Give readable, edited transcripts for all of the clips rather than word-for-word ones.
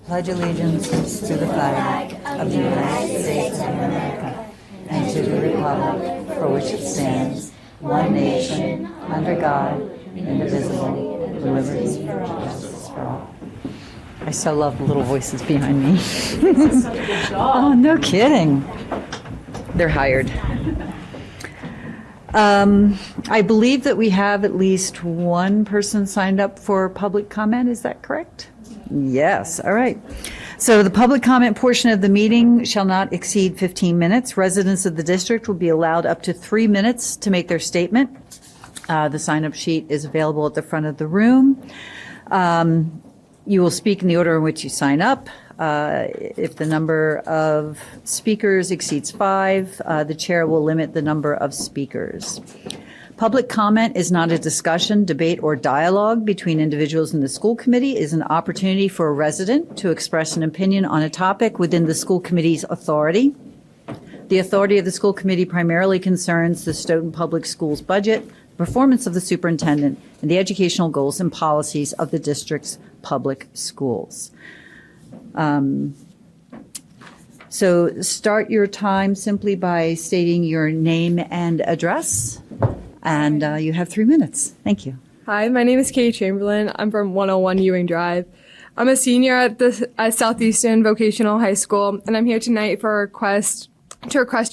pledge allegiance to the flag of the United States of America and to the republic for which it stands, one nation, under God, indivisible, with liberty and justice for all. I so love the little voices behind me. Oh, no kidding. They're hired. I believe that we have at least one person signed up for public comment. Is that correct? Yes. All right. So the public comment portion of the meeting shall not exceed 15 minutes. Residents of the district will be allowed up to 3 minutes to make their statement. The sign-up sheet is available at the front of the room. You will speak in the order in which you sign up. If the number of speakers exceeds 5, the chair will limit the number of speakers. Public comment is not a discussion, debate, or dialogue between individuals in the school committee. It is an opportunity for a resident to express an opinion on a topic within the school committee's authority. The authority of the school committee primarily concerns the Stoughton Public Schools budget, performance of the superintendent, and the educational goals and policies of the district's public schools. So start your time simply by stating your name and address, and you have 3 minutes. Thank you. Hi, my name is Katie Chamberlain. I'm from 101 Ewing Drive. I'm a senior at Southeastern Vocational High School, and I'm here tonight to request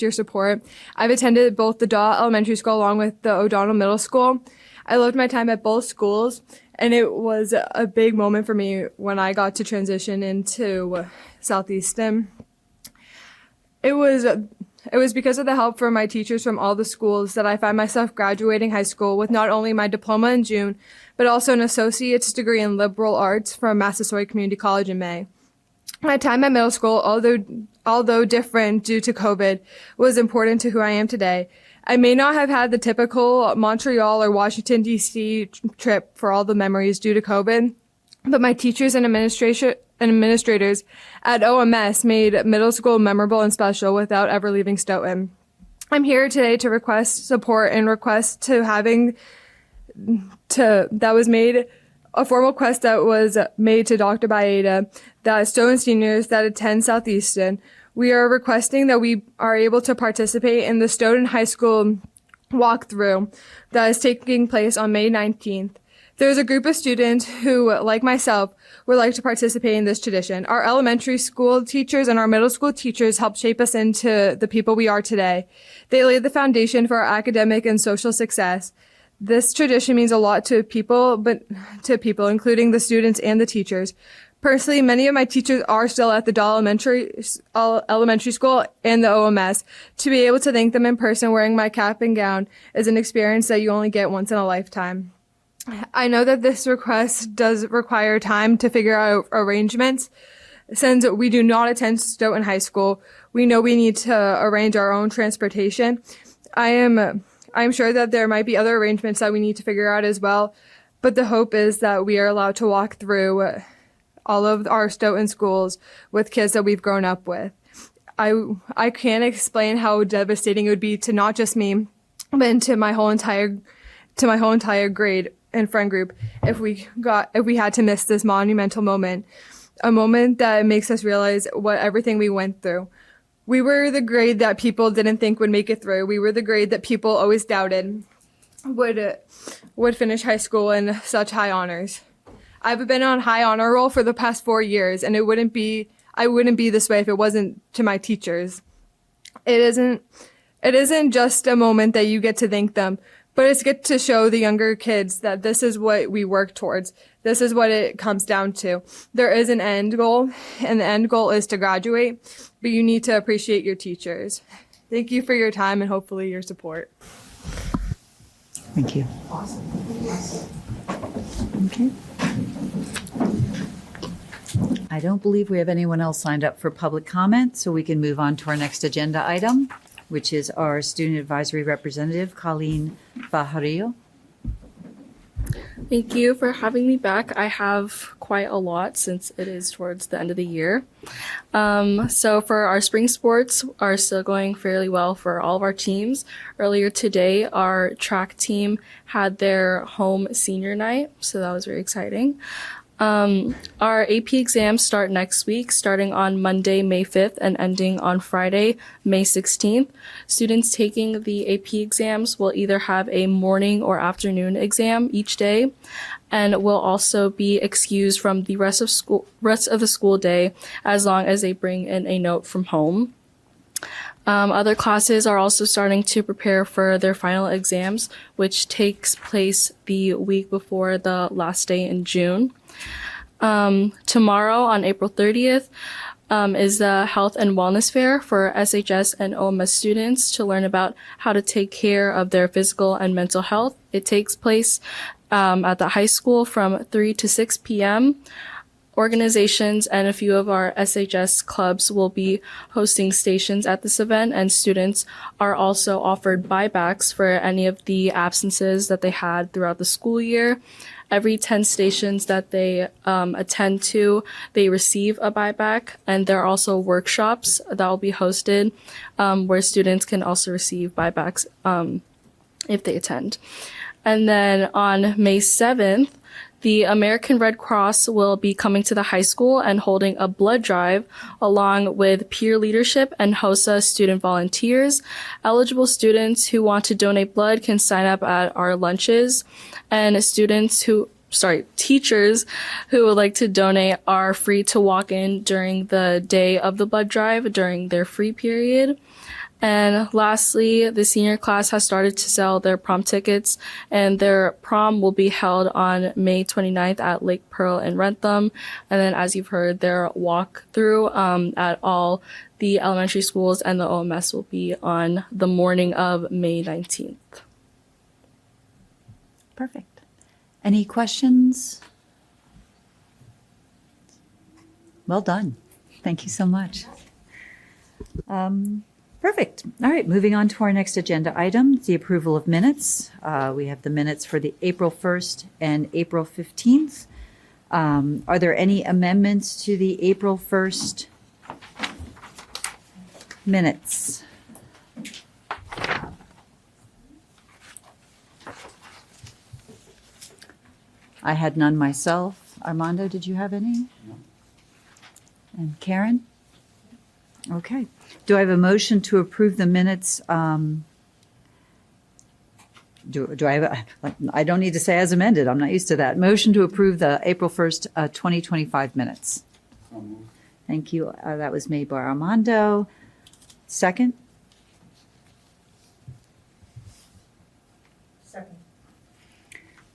your support. I've attended both the Daw Elementary School along with the O'Donnell Middle School. I loved my time at both schools, and it was a big moment for me when I got to transition into Southeastern. It was because of the help from my teachers from all the schools that I find myself graduating high school with not only my diploma in June, but also an associate's degree in liberal arts from Massasoit Community College in May. My time at middle school, although different due to COVID, was important to who I am today. I may not have had the typical Montreal or Washington, D.C. trip for all the memories due to COVID, but my teachers and administrators at OMS made middle school memorable and special without ever leaving Stoughton. I'm here today to request support and request a formal request that was made to Dr. Baeta that Stoughton seniors that attend Southeastern, we are requesting that we are able to participate in the Stoughton High School walkthrough that is taking place on May 19th. There's a group of students who, like myself, would like to participate in this tradition. Our elementary school teachers and our middle school teachers helped shape us into the people we are today. They laid the foundation for our academic and social success. This tradition means a lot to people, including the students and the teachers. Personally, many of my teachers are still at the Dahl Elementary School and the OMS. To be able to thank them in person wearing my cap and gown is an experience that you only get once in a lifetime. I know that this request does require time to figure out arrangements. Since we do not attend Stoughton High School, we know we need to arrange our own transportation. I'm sure that there might be other arrangements that we need to figure out as well, but the hope is that we are allowed to walk through all of our Stoughton schools with kids that we've grown up with. I can't explain how devastating it would be to not just me, but to my whole entire grade and friend group if we had to miss this monumental moment, a moment that makes us realize what everything we went through. We were the grade that people didn't think would make it through. We were the grade that people always doubted would finish high school in such high honors. I've been on high honor roll for the past 4 years, and I wouldn't be this way if it wasn't to my teachers. It isn't just a moment that you get to thank them, but it's good to show the younger kids that this is what we work towards. This is what it comes down to. There is an end goal, and the end goal is to graduate, but you need to appreciate your teachers. Thank you for your time and hopefully your support. Thank you. Awesome. Okay. I don't believe we have anyone else signed up for public comment, so we can move on to our next agenda item, which is our student advisory representative, Colleen Fajardo. Thank you for having me back. I have quite a lot since it is towards the end of the year. So for our spring sports are still going fairly well for all of our teams. Earlier today, our track team had their home senior night, so that was very exciting. Our AP exams start next week, starting on Monday, May 5th, and ending on Friday, May 16th. Students taking the AP exams will either have a morning or afternoon exam each day, and will also be excused from the rest of the school day as long as they bring in a note from home. Other classes are also starting to prepare for their final exams, which takes place the week before the last day in June. Tomorrow on April 30th is the Health and Wellness Fair for SHS and OMS students to learn about how to take care of their physical and mental health. It takes place at the high school from 3 to 6 p.m. Organizations and a few of our SHS clubs will be hosting stations at this event, and students are also offered buybacks for any of the absences that they had throughout the school year. Every 10 stations that they attend to, they receive a buyback, and there are also workshops that will be hosted where students can also receive buybacks if they attend. And then on May 7th, the American Red Cross will be coming to the high school and holding a blood drive along with peer leadership and HOSA student volunteers. Eligible students who want to donate blood can sign up at our lunches, and teachers who would like to donate are free to walk in during the day of the blood drive during their free period. And lastly, the senior class has started to sell their prom tickets, and their prom will be held on May 29th at Lake Pearl in Rentham. And then, as you've heard, their walkthrough at all the elementary schools and the OMS will be on the morning of May 19th. Perfect. Any questions? Well done. Thank you so much. Perfect. All right, moving on to our next agenda item, the approval of minutes. We have the minutes for the April 1st and April 15th. Are there any amendments to the April 1st minutes? I had none myself. Armando, did you have any? No. And Karen? Okay. Do I have a motion to approve the minutes? Do I have I don't need to say as amended. I'm not used to that. Motion to approve the April 1st, 2025 minutes. Thank you. That was made by Armando. Second? Second.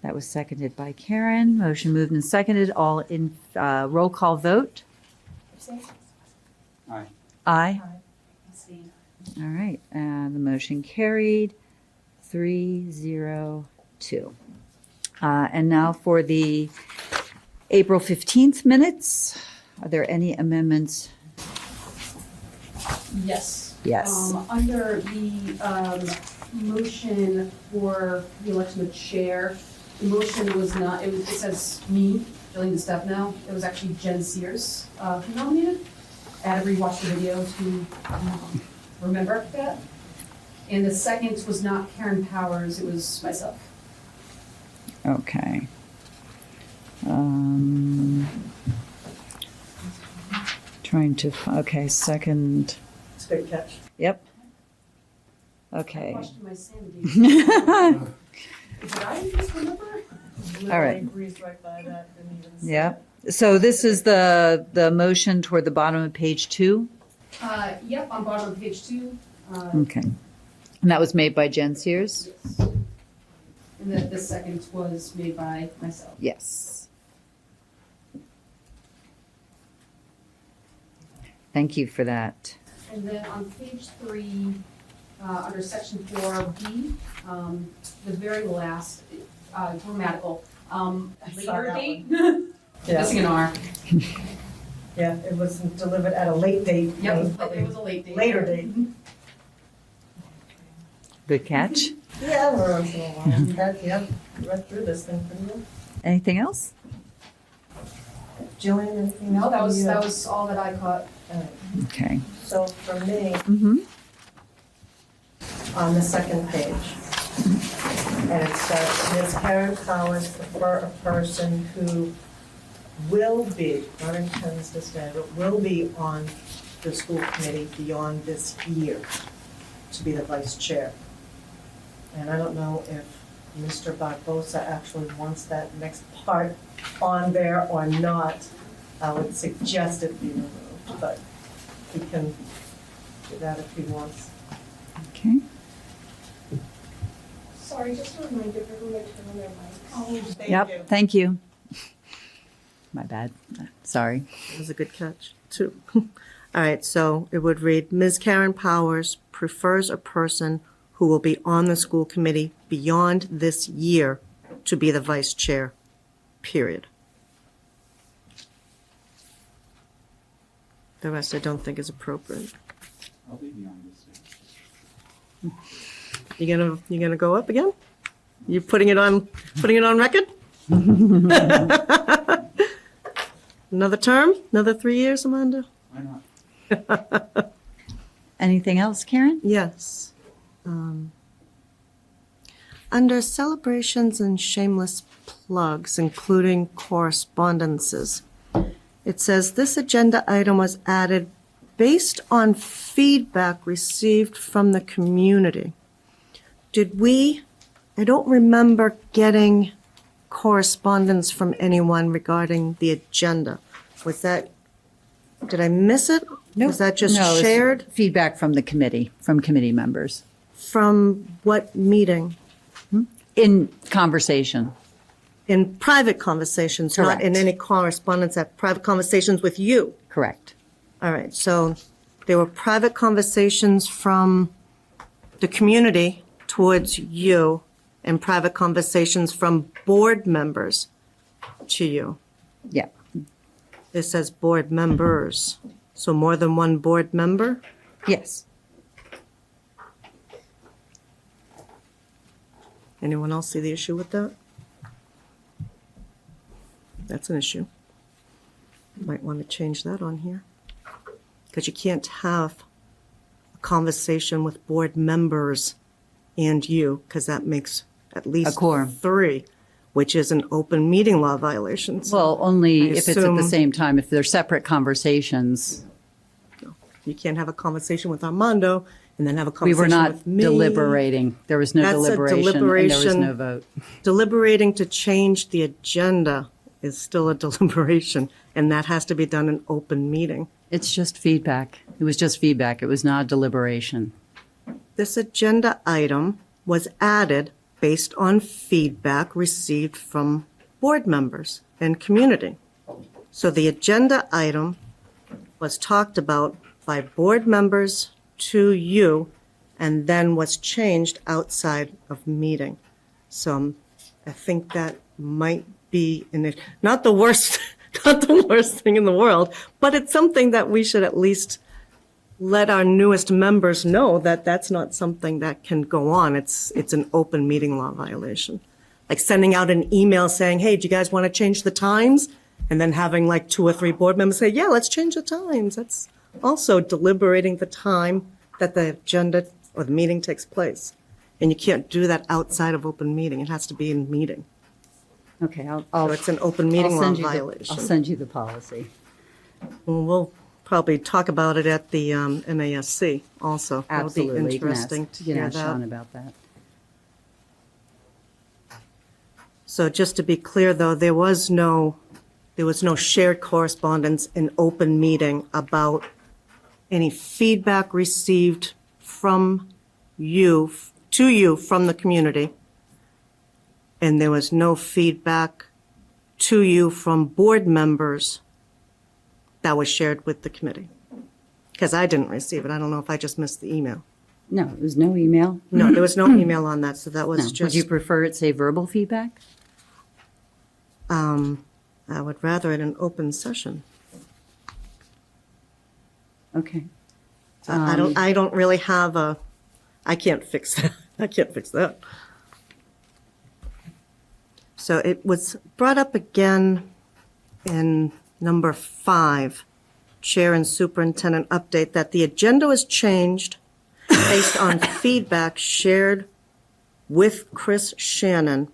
That was seconded by Karen. Motion moved and seconded. All in roll call vote. Aye. Aye. All right, and the motion carried 3-0-2. And now for the April 15th minutes. Are there any amendments? Yes. Yes. Under the motion for the election of chair, the motion was not, it says me, filling the stuff now. It was actually Jen Sears who nominated. I had to rewatch the video to remember that. And the second was not Karen Powers, it was myself. Okay. Trying to, okay, second, It's a great catch. yep. I Okay. questioned my sanity. Did I just remember? All right. Breezed right by that, didn't even see Yep. So this is the motion toward the bottom of page 2? Yep, on bottom of page 2. Okay. And that was made by Jen Sears? Yes. And the second was made by myself. Yes. Thank you for that. And then on page 3, under section 4B, the very last grammatical, later date. Missing an R. Yeah, it was delivered at a late date. Yep, it was a late date. Later date. Good catch. Yeah, we're on to a while. Yep, read through this thing pretty well. Anything else? Jillian, anything No, else? that was all that I caught. Okay. So for me, Mm-hmm. on the second page, and it says, Ms. Karen Powers prefer a person who will be, not intends to stay, but will be on the school committee beyond this year to be the vice chair. And I don't know if Mr. Barbosa actually wants that next part on there or not. I would suggest it be removed, but he can do that if he wants. Okay. Sorry, just a reminder for everyone to turn on their mics. Thank you. Yep, thank you. My bad. Sorry. That was a good catch, too. All right, so it would read, Ms. Karen Powers prefers a person who will be on the school committee beyond this year to be the vice chair, period. The rest I don't think is appropriate. I'll be beyond this. You gonna go up again? You putting it on record? Another term? Another 3 years, Amanda? Why not? Anything else, Karen? Yes. Under celebrations and shameless plugs, including correspondences, it says this agenda item was added based on feedback received from the community. I don't remember getting correspondence from anyone regarding the agenda. Did I miss it? Was that just No, it's shared? Feedback from the committee, from committee members, From what meeting? in conversation. In private conversations, not in Correct. any correspondence, at private conversations with you. Correct. All right, so there were private conversations from the community towards you and private conversations from board members to you. Yeah. It says board members, so more than one board member? Yes. Anyone else see the issue with that? That's an issue. Might want to change that on here. Because you can't have a conversation with board members and you, because that makes at least quorum. 3, which is an open meeting law violation. So Well, only I if it's at the assume- same time, if they're separate conversations. You can't have a conversation with Armando and then have a We were conversation not with me. deliberating. There was no That's a deliberation, and there was deliberation. no vote. Deliberating to change the agenda is still a deliberation, and that has to be done in open meeting. It's just feedback. It was just feedback. It was not deliberation. This agenda item was added based on feedback received from board members and community. So the agenda item was talked about by board members to you and then was changed outside of meeting. So I think that might be not the worst, not the worst thing in the world, but it's something that we should at least let our newest members know that that's not something that can go on. It's an open meeting law violation. Like sending out an email saying, hey, do you guys want to change the times? And then having like 2 or 3 board members say, yeah, let's change the times. That's also deliberating the time that the agenda or the meeting takes place. And you can't do that outside of open meeting. It has to be in meeting. Okay, So it's an open meeting law I'll violation. send you the policy. We'll probably talk about it at the MASC also. Absolutely. It'll be You can ask- interesting to you can hear ask Sean that. about that. So just to be clear, though, there was no shared correspondence in open meeting about any feedback received from you, to you from the community. And there was no feedback to you from board members that was shared with the committee. Because I didn't receive it. I don't know if I just missed the email. No, it was no email. No, there was no email on that, so that No. was Would just, you prefer it say verbal feedback? I would rather it in open session. Okay. I don't really have I can't fix that. I can't fix that. So it was brought up again in number 5, Chair and Superintendent update, that the agenda was changed based on feedback shared with Chris Shannon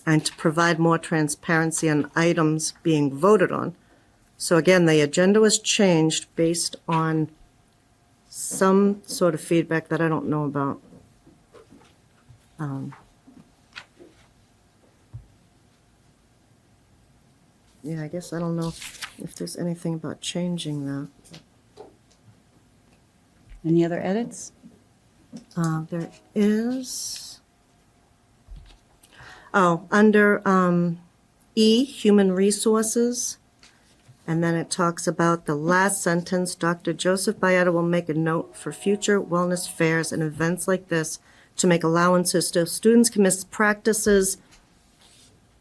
and to provide more transparency on items being voted on. So again, the agenda was changed based on some sort of feedback that I don't know about. Yeah, I guess I don't know if there's anything about changing that. Any other edits? There is, under E, Human Resources, and then it talks about the last sentence, Dr. Joseph Byetta will make a note for future wellness fairs and events like this to make allowances so students can miss practices.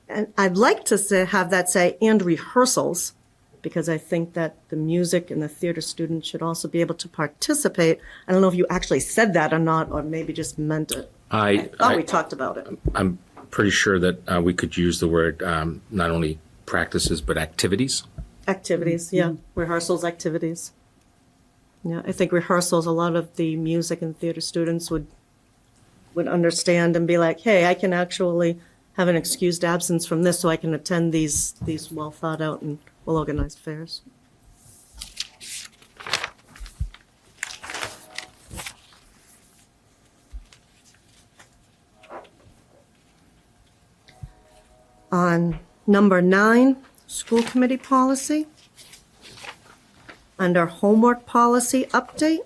And I'd like to have that say, and rehearsals, because I think that the music and the theater students should also be able to participate. I don't know if you actually said that or not, or maybe just meant it. I thought we talked about it. I'm pretty sure that we could use the word not only practices, but activities. Activities, yeah, rehearsals, activities. Yeah, I think rehearsals, a lot of the music and theater students would understand and be like, hey, I can actually have an excused absence from this so I can attend these well thought out and well organized fairs. On number 9, school committee policy. Under homework policy update,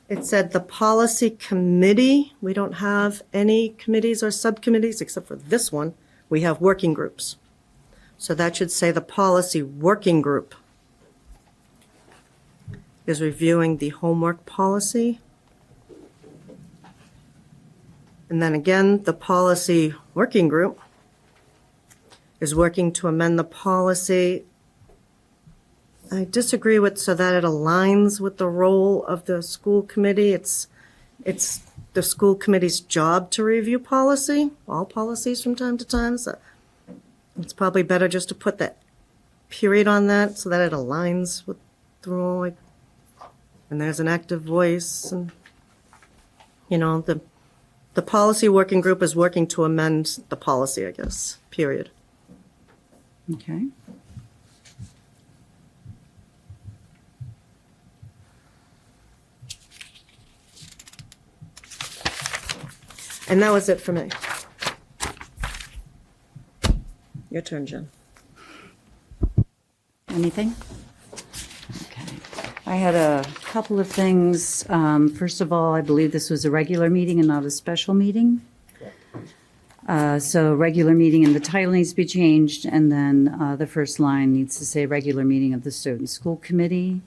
it said the policy committee, we don't have any committees or subcommittees except for this one. We have working groups. So that should say the policy working group is reviewing the homework policy. And then again, the policy working group is working to amend the policy. I disagree with, so that it aligns with the role of the school committee. It's the school committee's job to review policy, all policies from time to time. So it's probably better just to put that period on that so that it aligns with the role. And there's an active voice, and the policy working group is working to amend the policy, I guess, period. Okay. And that was it for me. Your turn, Jen. Anything? Okay. I had a couple of things. First of all, I believe this was a regular meeting and not a special meeting. So regular meeting and the title needs to be changed, and then the first line needs to say regular meeting of the Stoughton School Committee.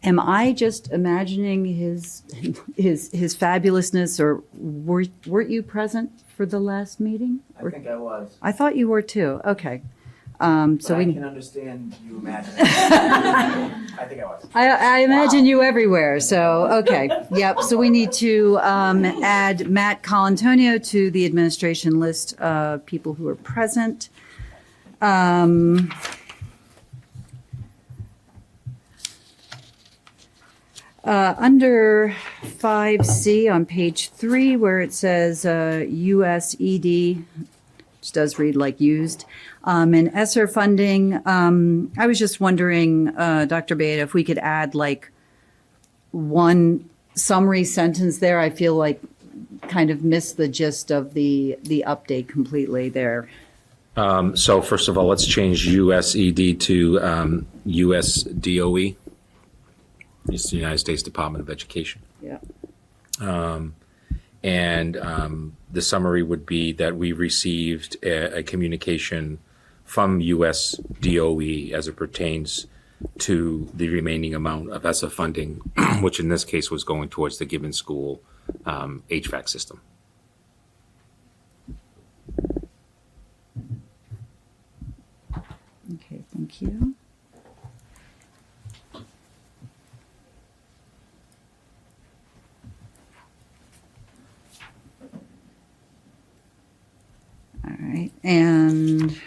Am I just imagining his fabulousness, or weren't you present for the last meeting? I think I was. I thought you were too. Okay. But I can understand you imagining. I think I was. I imagine you everywhere. So, okay. Yep. So we need to add Matt Colantonio to the administration list of people who are present. Under 5C on page 3, where it says USED, which does read like used, and ESSER funding, I was just wondering, Dr. Beta, if we could add like one summary sentence there. I feel like kind of missed the gist of the update completely there. So first of all, let's change USED to USDOE. It's the United States Department of Education. Yeah. And the summary would be that we received a communication from USDOE as it pertains to the remaining amount of ESSA funding, which in this case was going towards the given school HVAC system. Okay, thank you. All right, and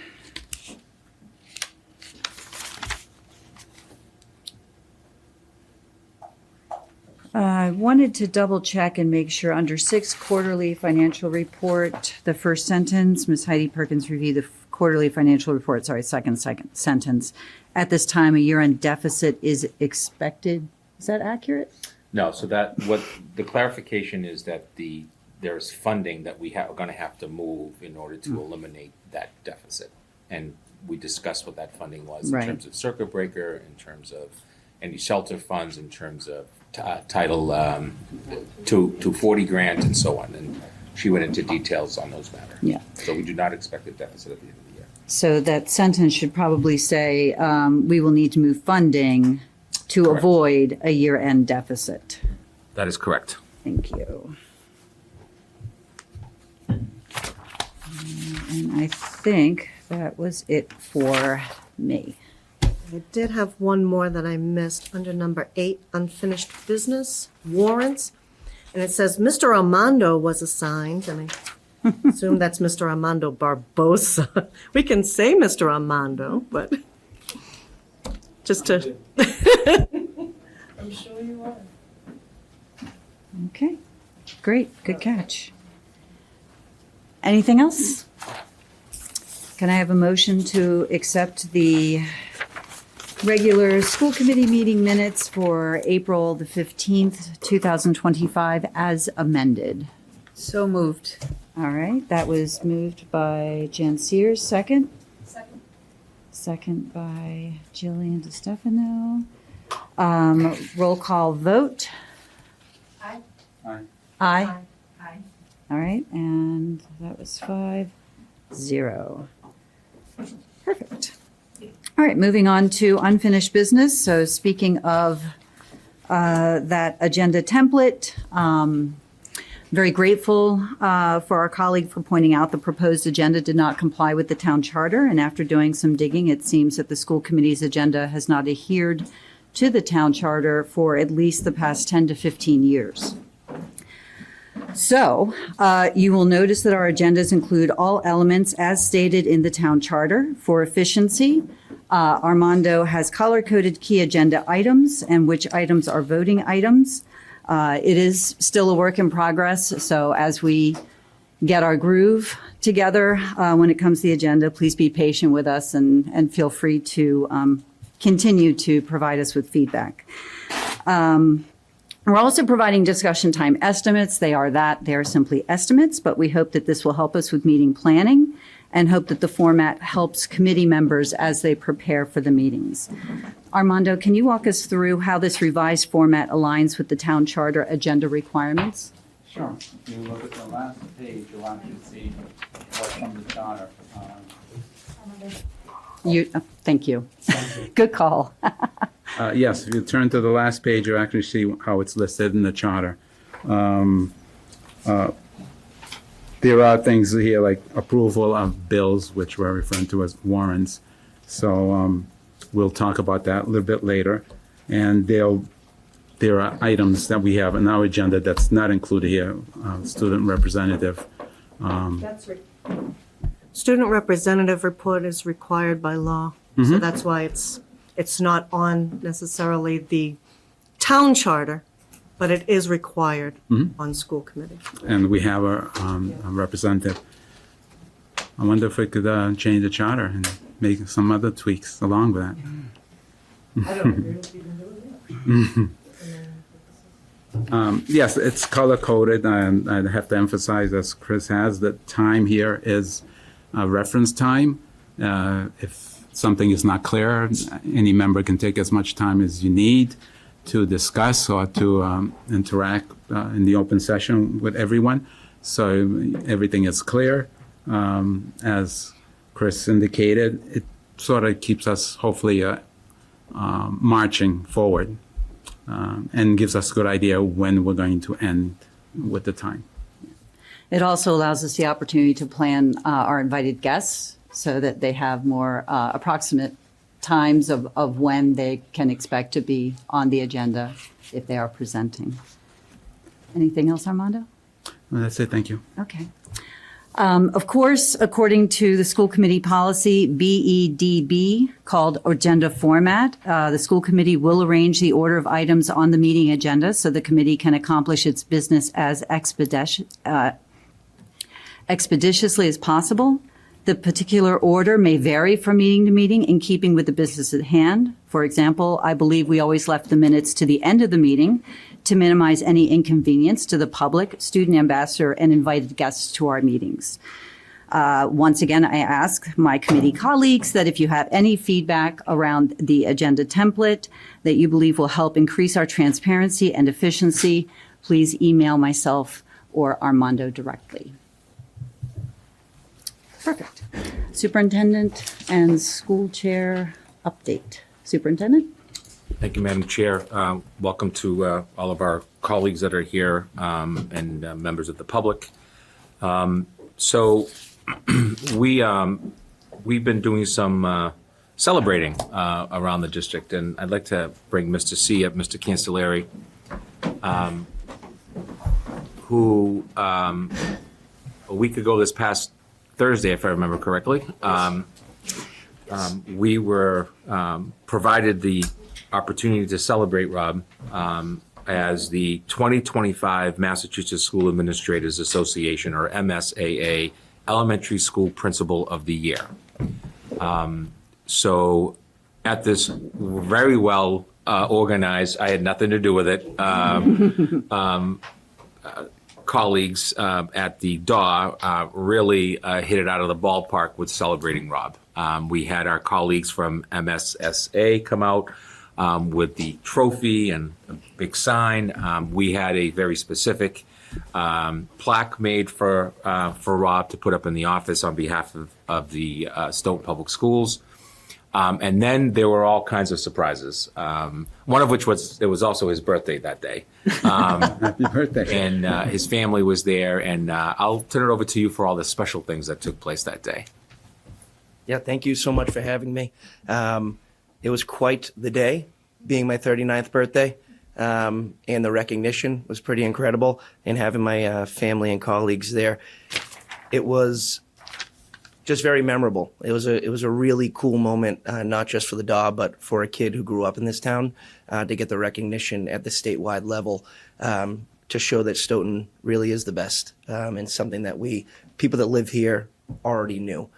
I wanted to double check and make sure under 6 quarterly financial report, the first sentence, Ms. Heidi Perkins reviewed the quarterly financial report, second sentence. At this time, a year-end deficit is expected. Is that accurate? No, so that, what, the clarification is that there's funding that we are gonna have to move in order to eliminate that deficit. And we discussed what that funding was in Right. terms of circuit breaker, in terms of any shelter funds, in terms of Title 240 grant and so on. And she went into details on those matters. Yeah. So we do not expect a deficit at the end of the year. So that sentence should probably say, we will need to move funding to Correct. avoid a year-end deficit. That is correct. Thank you. And I think that was it for me. I did have one more that I missed under number 8, unfinished business warrants. And it says Mr. Armando was assigned, and I assume that's Mr. Armando Barbosa. We can say Mr. Armando, but just to, I'm sure you are. Okay, great, good catch. Anything else? Can I have a motion to accept the regular school committee meeting minutes for April the 15th, 2025 as amended? So moved. All right, that was moved by Jan Sears, second. Second. Second by Jillian DeStefano. Roll call vote. Aye. Aye. Aye. Aye. All right, and that was 5-0. Perfect. All right, moving on to unfinished business. So speaking of that agenda template, very grateful for our colleague for pointing out the proposed agenda did not comply with the town charter. And after doing some digging, it seems that the school committee's agenda has not adhered to the town charter for at least the past 10 to 15 years. So you will notice that our agendas include all elements as stated in the town charter. For efficiency, Armando has color-coded key agenda items and which items are voting items. It is still a work in progress, so as we get our groove together when it comes to the agenda, please be patient with us and feel free to continue to provide us with feedback. We're also providing discussion time estimates. They are simply estimates, but we hope that this will help us with meeting planning and hope that the format helps committee members as they prepare for the meetings. Armando, can you walk us through how this revised format aligns with the town charter agenda requirements? Sure. If you look at the last page, you'll actually see what's from the charter. Thank you. Good call. Yes, if you turn to the last page, you actually see how it's listed in the charter. There are things here like approval of bills, which we're referring to as warrants. So we'll talk about that a little bit later. And there are items that we have in our agenda that's not included here. Student representative. that's right. Student representative report is required by law. So that's why it's not on necessarily the town charter, but it is required on school committee. And we have a representative. I wonder if we could change the charter and make some other tweaks along with that. I don't agree with even doing it. Yes, it's color-coded, and I have to emphasize, as Chris has, that time here is a reference time. If something is not clear, any member can take as much time as you need to discuss or to interact in the open session with everyone. So everything is clear. As Chris indicated, it sort of keeps us hopefully marching forward and gives us a good idea when we're going to end with the time. It also allows us the opportunity to plan our invited guests so that they have more approximate times of when they can expect to be on the agenda if they are presenting. Anything else, Armando? Well, that's it. Thank you. Okay. Of course, according to the school committee policy, BEDB, called agenda format, the school committee will arrange the order of items on the meeting agenda so the committee can accomplish its business as expeditiously as possible. The particular order may vary from meeting to meeting in keeping with the business at hand. For example, I believe we always left the minutes to the end of the meeting to minimize any inconvenience to the public, student ambassador, and invited guests to our meetings. Once again, I ask my committee colleagues that if you have any feedback around the agenda template that you believe will help increase our transparency and efficiency, please email myself or Armando directly. Perfect. Superintendent and school chair update. Superintendent? Thank you, Madam Chair. Welcome to all of our colleagues that are here and members of the public. So we've been doing some celebrating around the district, and I'd like to bring Mr. C up, Mr. Cancelleri, who a week ago this past Thursday, if I remember correctly, we were provided the opportunity to celebrate Rob as the 2025 Massachusetts School Administrators Association, or MSAA, Elementary School Principal of the Year. So at this very well organized, I had nothing to do with it, colleagues at the DAW really hit it out of the ballpark with celebrating Rob. We had our colleagues from MSSA come out with the trophy and a big sign. We had a very specific plaque made for Rob to put up in the office on behalf of the Stoughton Public Schools. And then there were all kinds of surprises. One of which was, it was also his birthday that day. Happy birthday. And his family was there, and I'll turn it over to you for all the special things that took place that day. Yeah, thank you so much for having me. It was quite the day, being my 39th birthday, and the recognition was pretty incredible, and having my family and colleagues there. It was just very memorable. It was a really cool moment, not just for the DAW, but for a kid who grew up in this town, to get the recognition at the statewide level, to show that Stoughton really is the best, and something that people that live here already knew.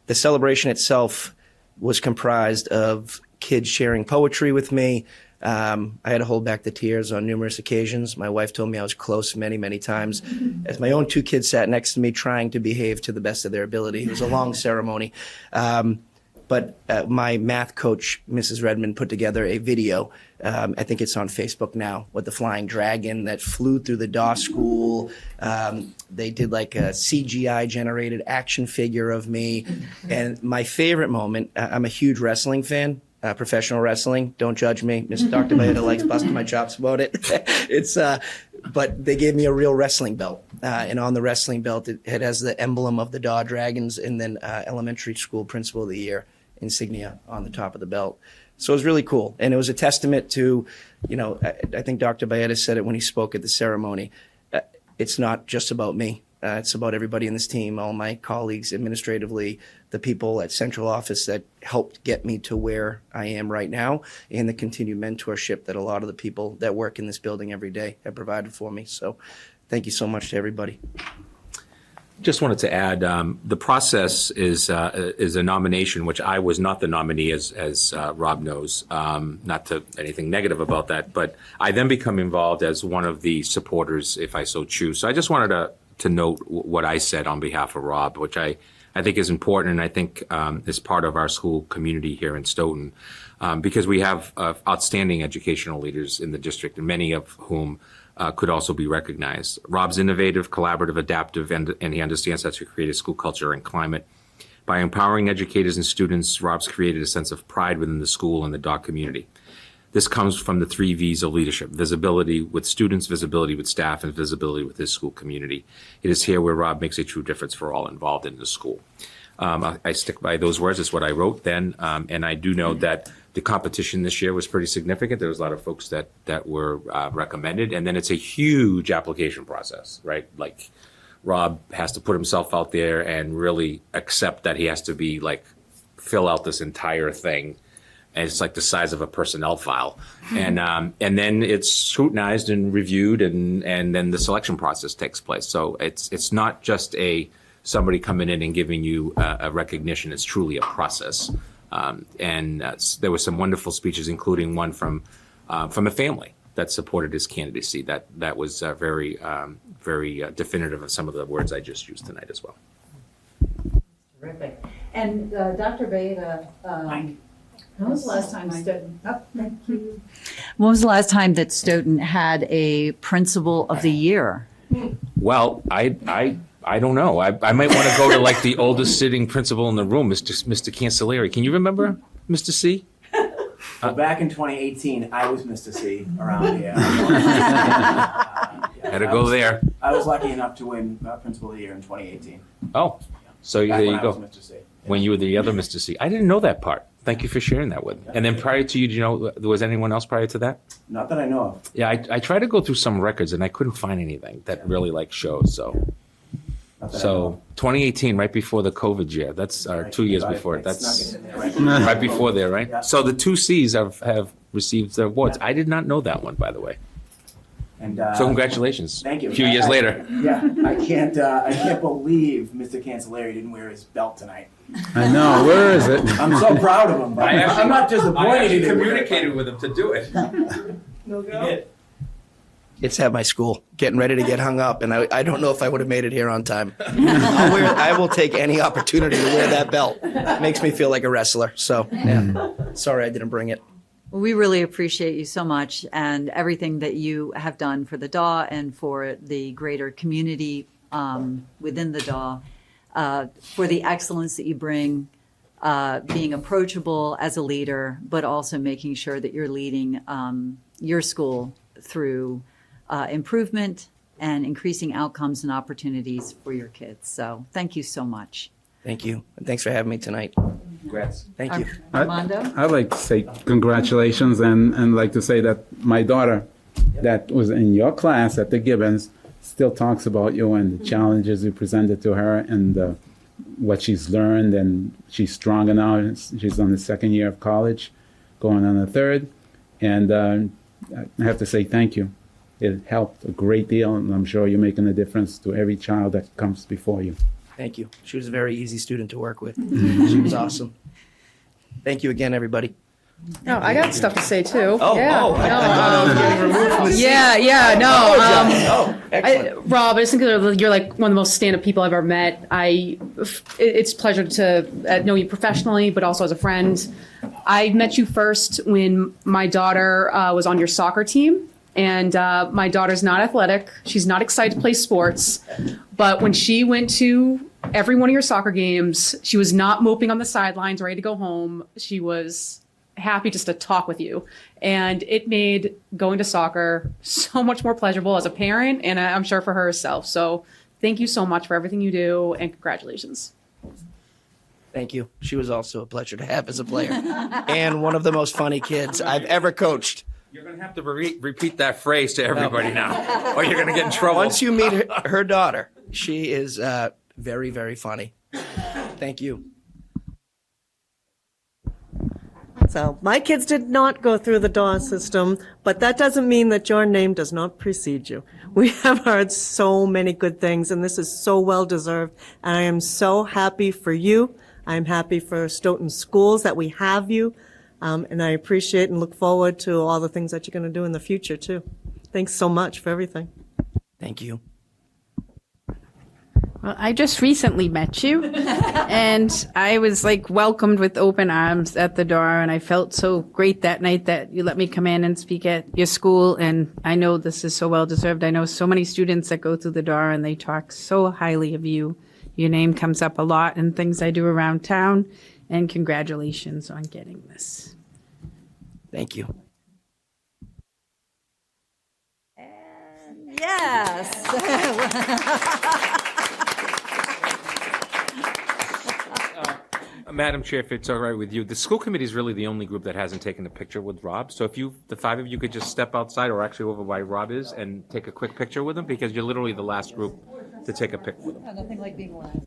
The celebration itself was comprised of kids sharing poetry with me. I had to hold back the tears on numerous occasions. My wife told me I was close many, many times, as my own two kids sat next to me trying to behave to the best of their ability. It was a long ceremony. But my math coach, Mrs. Redmond, put together a video. I think it's on Facebook now, with the flying dragon that flew through the DAW school. They did like a CGI generated action figure of me. And my favorite moment, I'm a huge wrestling fan. Professional wrestling. Don't judge me. Mr. Dr. Baeta likes busting my chops about it. But they gave me a real wrestling belt. And on the wrestling belt, it has the emblem of the DAW Dragons, and then Elementary School Principal of the Year insignia on the top of the belt. So it was really cool. And it was a testament to, I think Dr. Baeta said it when he spoke at the ceremony. It's not just about me. It's about everybody in this team, all my colleagues administratively, the people at central office that helped get me to where I am right now, and the continued mentorship that a lot of the people that work in this building every day have provided for me. So thank you so much to everybody. Just wanted to add, the process is a nomination, which I was not the nominee, as Rob knows. Not to anything negative about that, but I then become involved as one of the supporters, if I so choose. So I just wanted to note what I said on behalf of Rob, which I think is important, and I think is part of our school community here in Stoughton, because we have outstanding educational leaders in the district, and many of whom could also be recognized. Rob's innovative, collaborative, adaptive, and he understands how to create a school culture and climate. By empowering educators and students, Rob's created a sense of pride within the school and the DAW community. This comes from the 3 V's of leadership: visibility with students, visibility with staff, and visibility with his school community. It is here where Rob makes a true difference for all involved in the school. I stick by those words. It's what I wrote then. And I do know that the competition this year was pretty significant. There was a lot of folks that were recommended. And then it's a huge application process, right? Like Rob has to put himself out there and really accept that he has to be like, fill out this entire thing. And it's like the size of a personnel file. And then it's scrutinized and reviewed, and then the selection process takes place. So it's not just somebody coming in and giving you a recognition. It's truly a process. There were some wonderful speeches, including one from a family that supported his candidacy. That was very definitive of some of the words I just used tonight as well. Terrific. And Dr. Beta, when was the last time Stoughton? Oh, thank you. When was the last time that Stoughton had a Principal of the Year? Well, I don't know. I might want to go to like the oldest sitting principal in the room, Mr. Cancelleri. Can you remember, Mr. C? So back in 2018, I was Mr. C around here. Had to go there. I was lucky enough to win Principal of the Year in 2018. Oh, so Back there when you I was go. Mr. C. When you were the other Mr. C. I didn't know that part. Thank you for sharing that with me. And then prior to you, do you know, was anyone else prior to that? Not that I know of. Yeah, I tried to go through some records and I couldn't find anything that really like shows. So Not that I know of. 2018, right before the COVID year. That's Right, 2 years I- before. it's That's not getting there, right? right before there, right? Yeah. So the 2 C's have received their awards. I did not know that one, by the way. And, So congratulations. Thank you. A few years later. Yeah, I can't believe Mr. Cancelleri didn't wear his belt tonight. I know, where is it? I'm so proud of him, but I'm not disappointed he didn't wear it. with him to do it. He did. It's at my school, getting ready to get hung up, and I don't know if I would have made it here on time. I will take any opportunity to wear that belt. Makes me feel like a wrestler. So, yeah. Sorry I didn't bring it. Well, we really appreciate you so much and everything that you have done for the DAW and for the greater community within the DAW, for the excellence that you bring, being approachable as a leader, but also making sure that you're leading your school through improvement and increasing outcomes and opportunities for your kids. So thank you so much. Thank you, and thanks for having me tonight. Congrats. Thank you. Armando? I'd like to say congratulations and like to say that my daughter that was in your class at the Gibbons still talks about you and the challenges you presented to her and what she's learned, and she's stronger now. She's on the 2nd year of college, going on the 3rd. And I have to say thank you. It helped a great deal, and I'm sure you're making a difference to every child that comes before you. Thank you. She was a very easy student to work with. She was awesome. Thank you again, everybody. No, I got stuff to say too. Oh, yeah. oh, I thought I was getting removed from the seat. Yeah, no. Oh, excellent. Rob, I just think that you're like one of the most stand-up people I've ever met. It's a pleasure to know you professionally, but also as a friend. I met you first when my daughter was on your soccer team, and my daughter's not athletic. She's not excited to play sports, but when she went to every one of your soccer games, she was not moping on the sidelines, ready to go home. She was happy just to talk with you. And it made going to soccer so much more pleasurable as a parent, and I'm sure for herself. So thank you so much for everything you do, and congratulations. Thank you. She was also a pleasure to have as a player and one of the most funny kids I've ever coached. You're going to have to repeat that phrase to everybody now, or you're going to get in trouble. Once you meet her daughter, she is very, very funny. Thank you. So my kids did not go through the DAW system, but that doesn't mean that your name does not precede you. We have heard so many good things, and this is so well deserved. And I am so happy for you. I'm happy for Stoughton Schools that we have you. And I appreciate and look forward to all the things that you're going to do in the future too. Thanks so much for everything. Thank you. Well, I just recently met you, and I was like welcomed with open arms at the door, and I felt so great that night that you let me come in and speak at your school, and I know this is so well deserved. I know so many students that go through the door, and they talk so highly of you. Your name comes up a lot in things I do around town, and congratulations on getting this. Thank you. Yes. Madam Chair, if it's all right with you, the school committee is really the only group that hasn't taken a picture with Rob. So if the 5 of you could just step outside, or actually over by Rob is, and take a quick picture with him, because you're literally the last group to take a pic with them. Nothing like being last.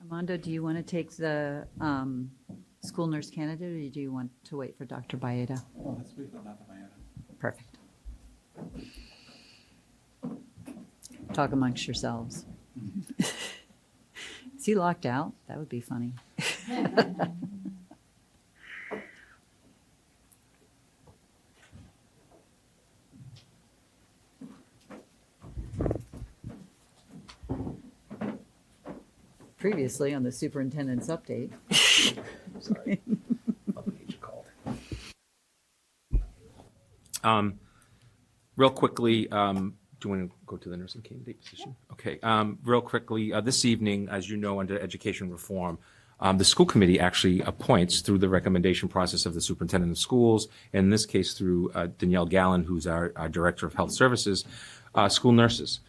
Armando, do you want to take the school nurse candidate, or do you want to wait for Dr. Baeta? Oh, let's wait for Dr. Baeta. Perfect. Talk amongst yourselves. Is he locked out? That would be funny. Previously on the superintendent's update. Sorry. Called. Real quickly, do you want to go to the nursing candidate position? Okay. Real quickly, this evening, as you know, under education reform, the school committee actually appoints through the recommendation process of the superintendent of schools, in this case through Danielle Gallen, who's our director of health services, school nurses.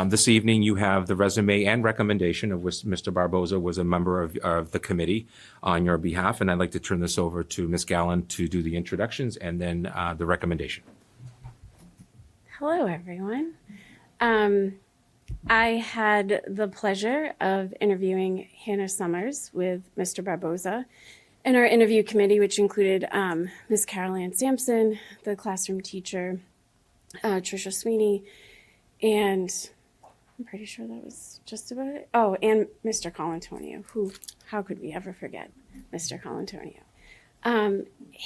This evening, you have the resume and recommendation of which Mr. Barboza was a member of the committee on your behalf, and I'd like to turn this over to Ms. Gallen to do the introductions and then the recommendation. Hello, everyone. I had the pleasure of interviewing Hannah Summers with Mr. Barboza in our interview committee, which included Ms. Carol Ann Sampson, the classroom teacher, Tricia Sweeney, and I'm pretty sure that was just about it. Oh, and Mr. Colantonio, how could we ever forget Mr. Colantonio?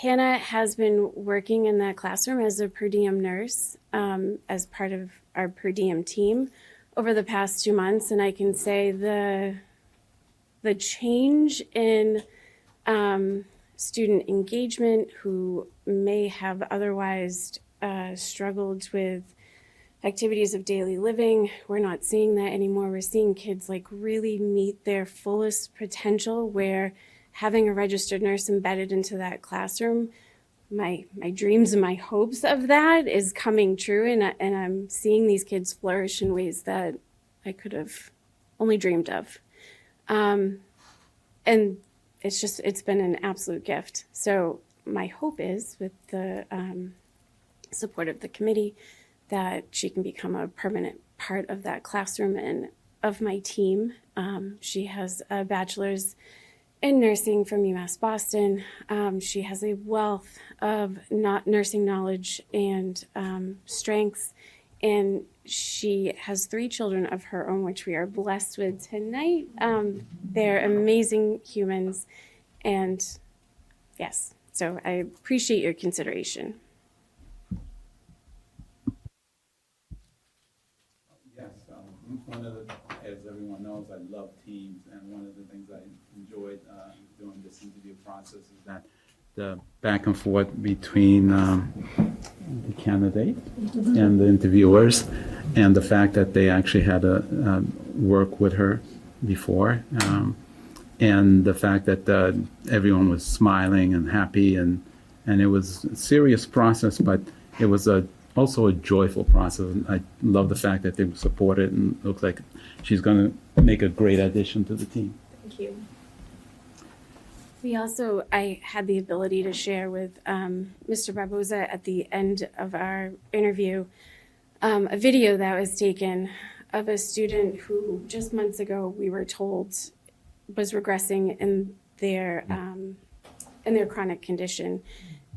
Hannah has been working in that classroom as a per diem nurse as part of our per diem team over the past 2 months, and I can say the change in student engagement who may have otherwise struggled with activities of daily living, we're not seeing that anymore. We're seeing kids like really meet their fullest potential, where having a registered nurse embedded into that classroom, my dreams and my hopes of that is coming true, and I'm seeing these kids flourish in ways that I could have only dreamed of. And it's been an absolute gift. So my hope is, with the support of the committee, that she can become a permanent part of that classroom and of my team. She has a bachelor's in nursing from UMass Boston. She has a wealth of nursing knowledge and strengths, and she has 3 children of her own, which we are blessed with tonight. They're amazing humans, and yes, so I appreciate your consideration. Yes, one of the, as everyone knows, I love teams, and one of the things I enjoyed during this interview process is that the back and forth between the candidate and the interviewers, and the fact that they actually had to work with her before, and the fact that everyone was smiling and happy, and it was a serious process, but it was also a joyful process. And I love the fact that they support it, and it looks like she's going to make a great addition to the team. Thank you. I had the ability to share with Mr. Barboza at the end of our interview a video that was taken of a student who just months ago we were told was regressing in their chronic condition.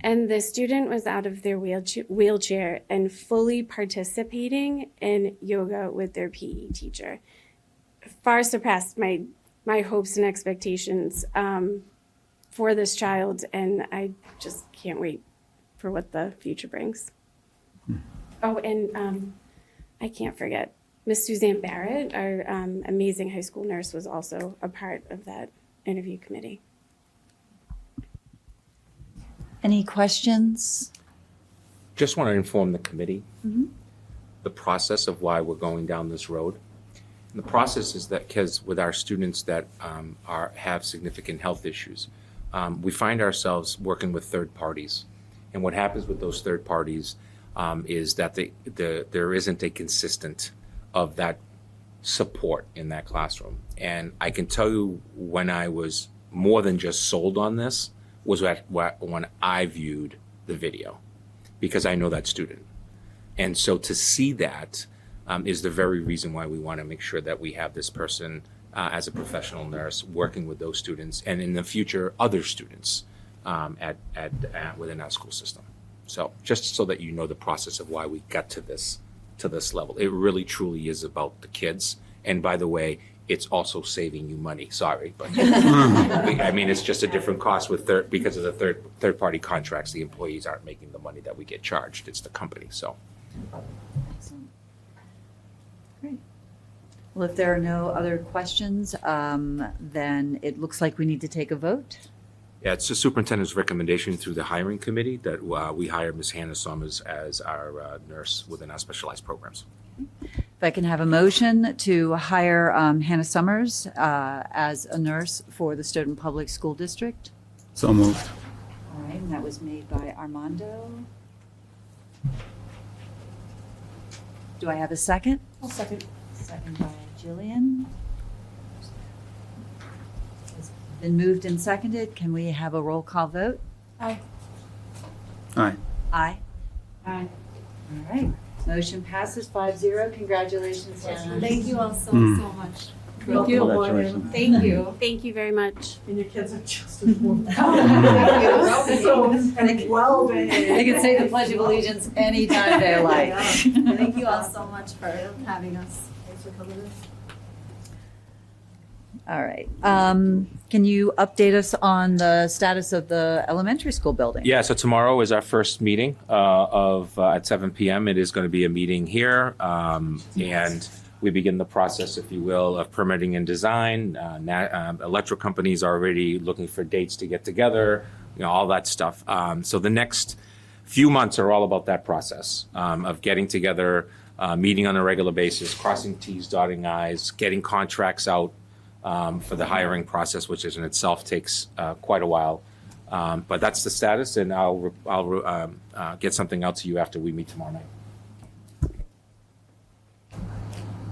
And the student was out of their wheelchair and fully participating in yoga with their PE teacher. Far surpassed my hopes and expectations for this child, and I just can't wait for what the future brings. Oh, and I can't forget, Miss Suzanne Barrett, our amazing high school nurse, was also a part of that interview committee. Any questions? Just want to inform the committee the process of why we're going down this road. And the process is that because with our students that have significant health issues, we find ourselves working with third parties. And what happens with those third parties is that there isn't a consistent of that support in that classroom. And I can tell you when I was more than just sold on this was when I viewed the video, because I know that student. And so to see that is the very reason why we want to make sure that we have this person as a professional nurse working with those students, and in the future, other students within our school system. So just so that you know the process of why we got to this level. It really truly is about the kids. And by the way, it's also saving you money. Sorry, but I mean, it's just a different cost because of the third party contracts. The employees aren't making the money that we get charged. It's the company. So. Excellent. Great. Well, if there are no other questions, then it looks like we need to take a vote. Yeah, it's the superintendent's recommendation through the hiring committee that we hire Ms. Hannah Summers as our nurse within our specialized programs. If I can have a motion to hire Hannah Summers as a nurse for the Stoughton Public School District. So moved. All right, and that was made by Armando. Do I have a second? I'll second. Second by Jillian. It's been moved and seconded. Can we have a roll call vote? Aye. Aye. Aye. Aye. All right. Motion passes 5-0. Congratulations, Hannah. Thank you all so much. Thank you. Thank you. Thank you very much. And your kids are just as warm. So, and well behaved. They can say the Pledge of Allegiance anytime they like. Thank you all so much for having us. Thanks for coming in. All right. Can you update us on the status of the elementary school building? Yeah, so tomorrow is our first meeting at 7 p.m. It is going to be a meeting here, and we begin the process, if you will, of permitting and design. Electric companies are already looking for dates to get together, all that stuff. So the next few months are all about that process of getting together, meeting on a regular basis, crossing T's, dotting I's, getting contracts out for the hiring process, which in itself takes quite a while. But that's the status, and I'll get something out to you after we meet tomorrow night.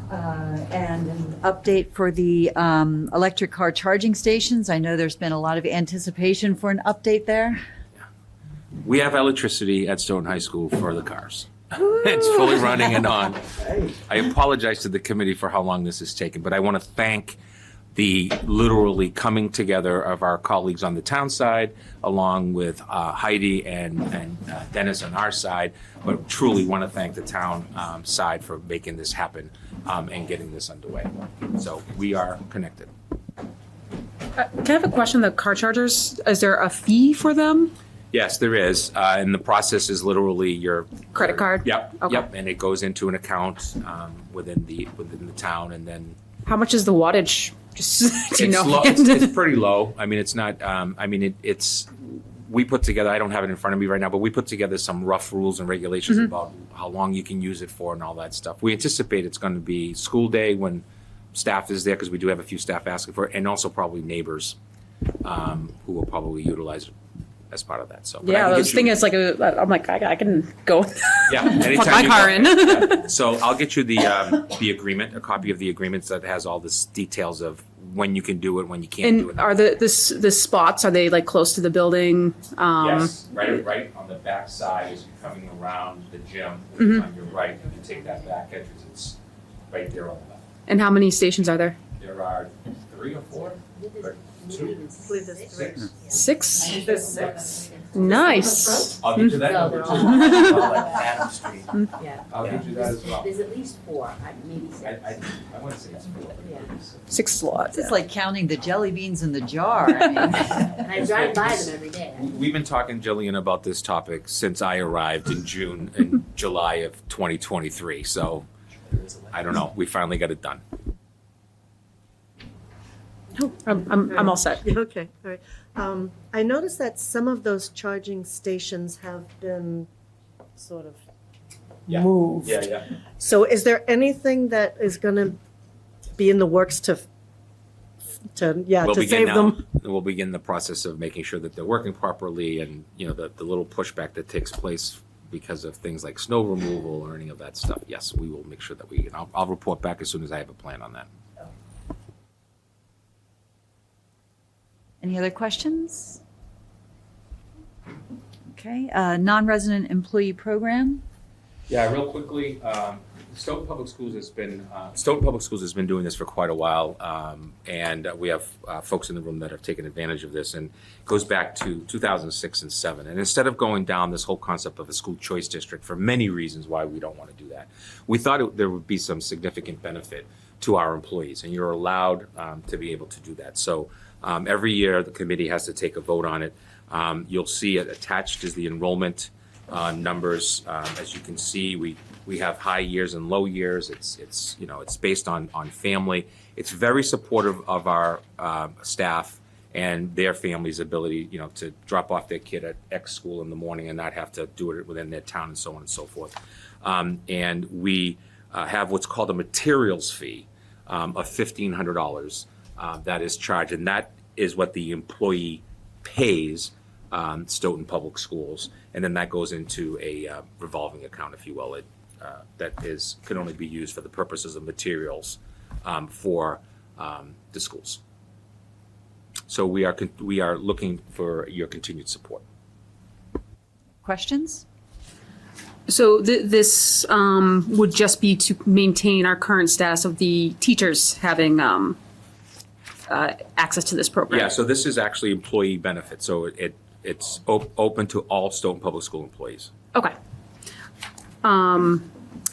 And an update for the electric car charging stations. I know there's been a lot of anticipation for an update there. We have electricity at Stoughton High School for the cars. It's fully running and on. I apologize to the committee for how long this has taken, but I want to thank the literally coming together of our colleagues on the town side, along with Heidi and Dennis on our side, but truly want to thank the town side for making this happen and getting this underway. So we are connected. Can I have a question? The car chargers, is there a fee for them? Yes, there is. And the process is literally your Credit card? Yep. Okay. Yep. And it goes into an account within the town, and then How much is the wattage? Just do you know? low, it's pretty low. I mean, it's not. It's. We put together. I don't have it in front of me right now, but we put together some rough rules and regulations about how long you can use it for and all that stuff. We anticipate it's going to be school day when staff is there, because we do have a few staff asking for it, and also probably neighbors who will probably utilize it as part of that. So but Yeah, I was thinking it's like I'm like I can go. Yeah, plug anytime my you car go. in. Yeah. So I'll get you the agreement, a copy of the agreement that has all the details of when you can do it, when you can't do it. And are the spots, are they like close to the building? Yes, right on the back side as you're coming around the gym. Mhm. On your right, if you take that back entrance, it's right there on the left. And how many stations are there? There are 3 or 4, or 2, 6. 6? There's 6. Nice. I'll get you that No, number they're too. all- Well, like Adam Street. Yeah. I'll get you that as well. There's at least 4, maybe 6. I want to say it's 4. Yeah. 6 slots. This is like counting the jelly beans in the jar. I mean. And I drive by them every day. We've been talking, Jillian, about this topic since I arrived in July of 2023. So I don't know. We finally got it done. Oh, I'm all set. Okay, all right. I noticed that some of those charging stations have been sort of moved. Yeah. So is there anything that is going to be in the works to save them? We'll begin the process of making sure that they're working properly, and the little pushback that takes place because of things like snow removal or any of that stuff. Yes, we will make sure that I'll report back as soon as I have a plan on that. Any other questions? Okay, non-resident employee program. Yeah, real quickly, Stoughton Public Schools has been doing this for quite a while, and we have folks in the room that have taken advantage of this, and it goes back to 2006 and 7. And instead of going down this whole concept of a school choice district, for many reasons why we don't want to do that, we thought there would be some significant benefit to our employees, and you're allowed to be able to do that. So every year, the committee has to take a vote on it. You'll see it attached is the enrollment numbers. As you can see, we have high years and low years. It's based on family. It's very supportive of our staff and their family's ability, to drop off their kid at X school in the morning and not have to do it within their town and so on and so forth. And we have what's called a materials fee of $1,500 that is charged, and that is what the employee pays Stoughton Public Schools, and then that goes into a revolving account, if you will. That can only be used for the purposes of materials for the schools. So we are looking for your continued support. Questions? So this would just be to maintain our current status of the teachers having access to this program. Yeah, so this is actually employee benefit, so it's open to all Stoughton Public School employees. Okay. And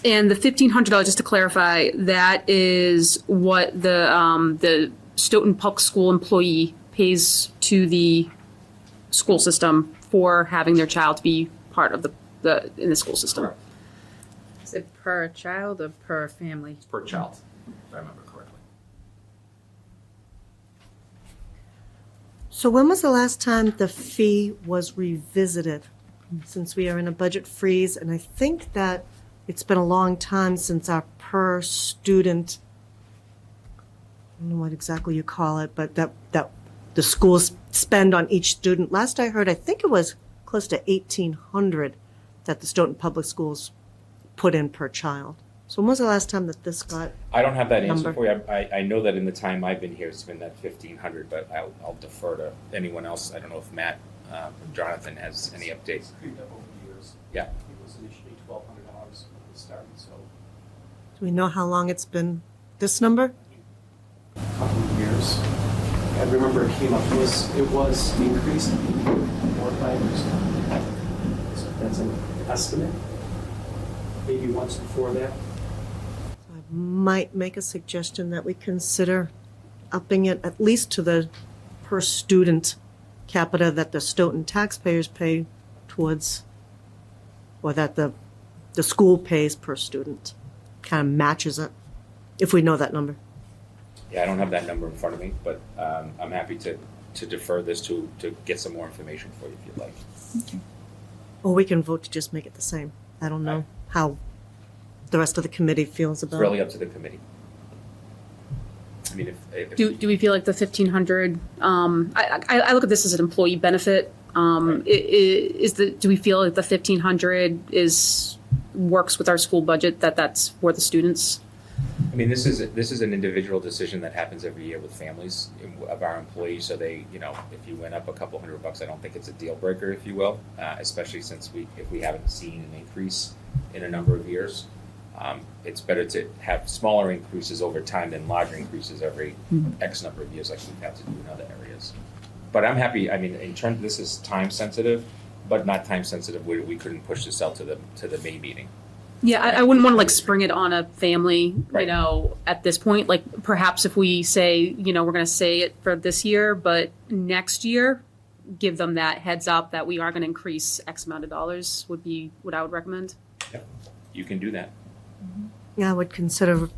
the $1,500, just to clarify, that is what the Stoughton Public School employee pays to the school system for having their child to be part of in the school system. Correct. Is it per child or per family? Per child, if I remember correctly. So when was the last time the fee was revisited? Since we are in a budget freeze, and I think that it's been a long time since our per student, I don't know what exactly you call it, but that the schools spend on each student. Last I heard, I think it was close to $1,800 that the Stoughton Public Schools put in per child. So when was the last time that this got? I don't have that answer Number. for you. I know that in the time I've been here, it's been that $1,500, but I'll defer to anyone else. I don't know if Matt or Jonathan has any updates. It's creeped up over the years. Yeah. It was initially $1,200 when it started, so Do we know how long it's been this number? a couple of years. I remember it came up, it was increased 4 or 5 years ago. So that's an estimate. Maybe once before that. I might make a suggestion that we consider upping it at least to the per student capita that the Stoughton taxpayers pay towards, or that the school pays per student, kind of matches it, if we know that number. Yeah, I don't have that number in front of me, but I'm happy to defer this to get some more information for you if you'd like. Okay. Or we can vote to just make it the same. I don't know how the rest of the committee feels It's about really it. up to the committee. I mean, if Do we feel like the $1,500? I look at this as an employee benefit. Do we feel like the $1,500 works with our school budget? That's for the students. I mean, this is an individual decision that happens every year with families of our employees. So they, if you went up a couple $100, I don't think it's a deal breaker, if you will, especially since if we haven't seen an increase in a number of years. It's better to have smaller increases over time than larger increases every X number of years like we've had to do in other areas. But I'm happy, I mean, in terms, this is time sensitive, but not time sensitive where we couldn't push this out to the May meeting. Yeah, I wouldn't want to like spring it on a family, Right. you know, at this point. Like perhaps if we say, you know, we're going to say it for this year, but next year, give them that heads up that we are going to increase X amount of dollars would be what I would recommend. You can do that. Yeah, I would consider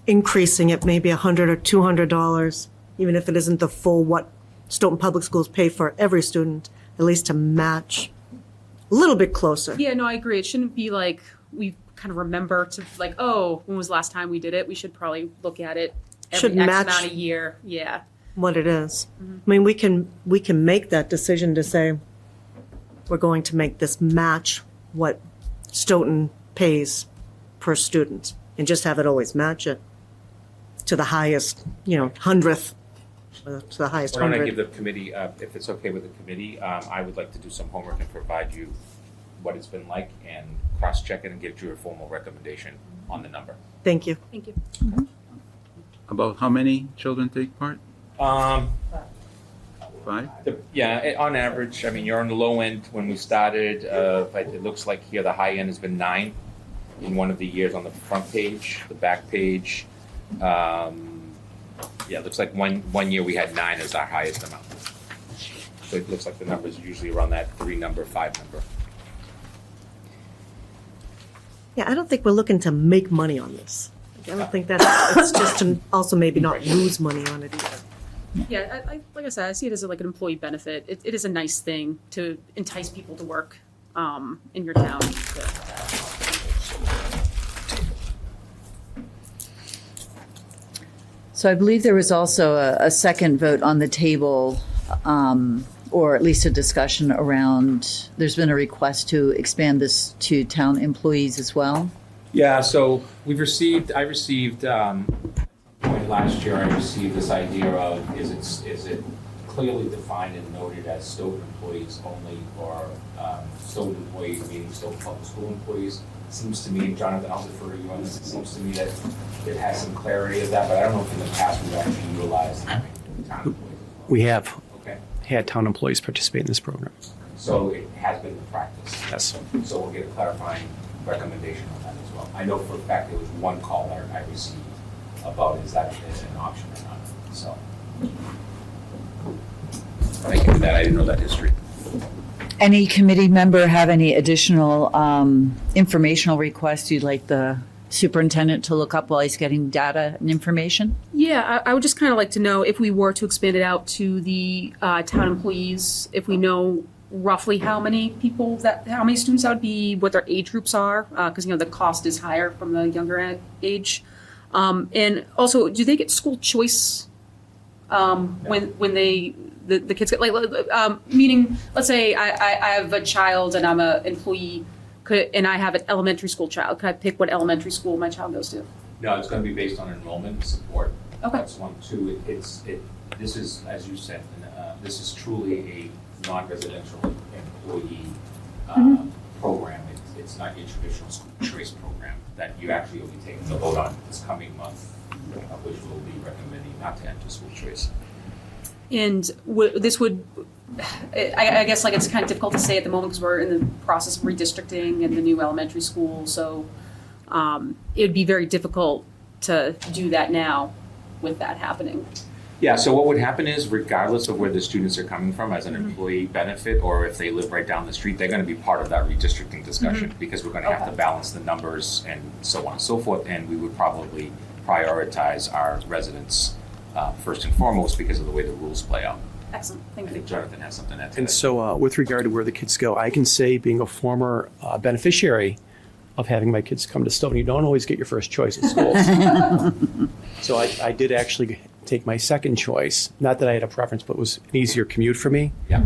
increasing it maybe $100 or $200, even if it isn't the full what Stoughton Public Schools pay for every student, at least to match a little bit closer. Yeah, no, I agree. It shouldn't be like we kind of remember to like, oh, when was the last time we did it? We should probably look at it every Should X match amount of year. Yeah. what it is. I mean, we can make that decision to say, we're going to make this match what Stoughton pays per student, and just have it always match it to the highest, you know, 100th, to the highest Why don't I 100. give the committee, if it's okay with the committee, I would like to do some homework and provide you what it's been like and cross-check it and give you a formal recommendation on the number. Thank you. Thank you. About how many children take part? 5? On average, I mean, you're on the low end when we started. It looks like here the high end has been 9 in one of the years on the front page, the back page. It looks like one year we had 9 as our highest amount. So it looks like the number is usually around that 3 number, 5 number. Yeah, I don't think we're looking to make money on this. I don't think that, it's just to also maybe not lose money on it either. Yeah, I like I said, I see it as like an employee benefit. It is a nice thing to entice people to work in your town. So I believe there was also a second vote on the table, or at least a discussion around, there's been a request to expand this to town employees as well. Yeah, so I received last year, I received this idea of, is it clearly defined and noted as Stoughton employees only, or Stoughton employees meaning Stoughton Public School employees? Seems to me, Jonathan, I'll defer to you on this, it seems to me that it has some clarity of that, but I don't know if in the past we've actually utilized town employees. We have Okay, had town employees participate in this program. so it has been the practice. Yes. So we'll get a clarifying recommendation on that as well. I know for a fact there was one call that I received about is that an option or not, so. Thank you for that, I didn't know that history. Any committee member have any additional informational requests you'd like the superintendent to look up while he's getting data and information? Yeah, I would just kind of like to know if we were to expand it out to the town employees, if we know roughly how many people how many students that would be, what their age groups are, because the cost is higher from the younger age. And also, do they get school choice when they the kids get meaning? Let's say I have a child and I'm an employee, and I have an elementary school child. Could I pick what elementary school my child goes to? No, it's going to be based on enrollment and support. Okay. That's one. 2, this is, as you said, this is truly a non-residential employee program. It's not your traditional school choice program that you actually will be taking the vote on this coming month, which will be recommending not to enter school choice. And this would, I guess, like it's kind of difficult to say at the moment because we're in the process of redistricting in the new elementary school. So it would be very difficult to do that now with that happening. Yeah, so what would happen is regardless of where the students are coming from as an employee benefit, or if they live right down the street, they're going to be part of that redistricting discussion because we're going to have to balance the numbers and so on and so forth. And we would probably prioritize our residents first and foremost because of the way the rules play out. Excellent, I thank you. think Jonathan has something to add to And that. so with regard to where the kids go, I can say, being a former beneficiary of having my kids come to Stoughton, you don't always get your first choice at schools. So I did actually take my second choice. Not that I had a preference, but it was an easier commute for me. Yeah.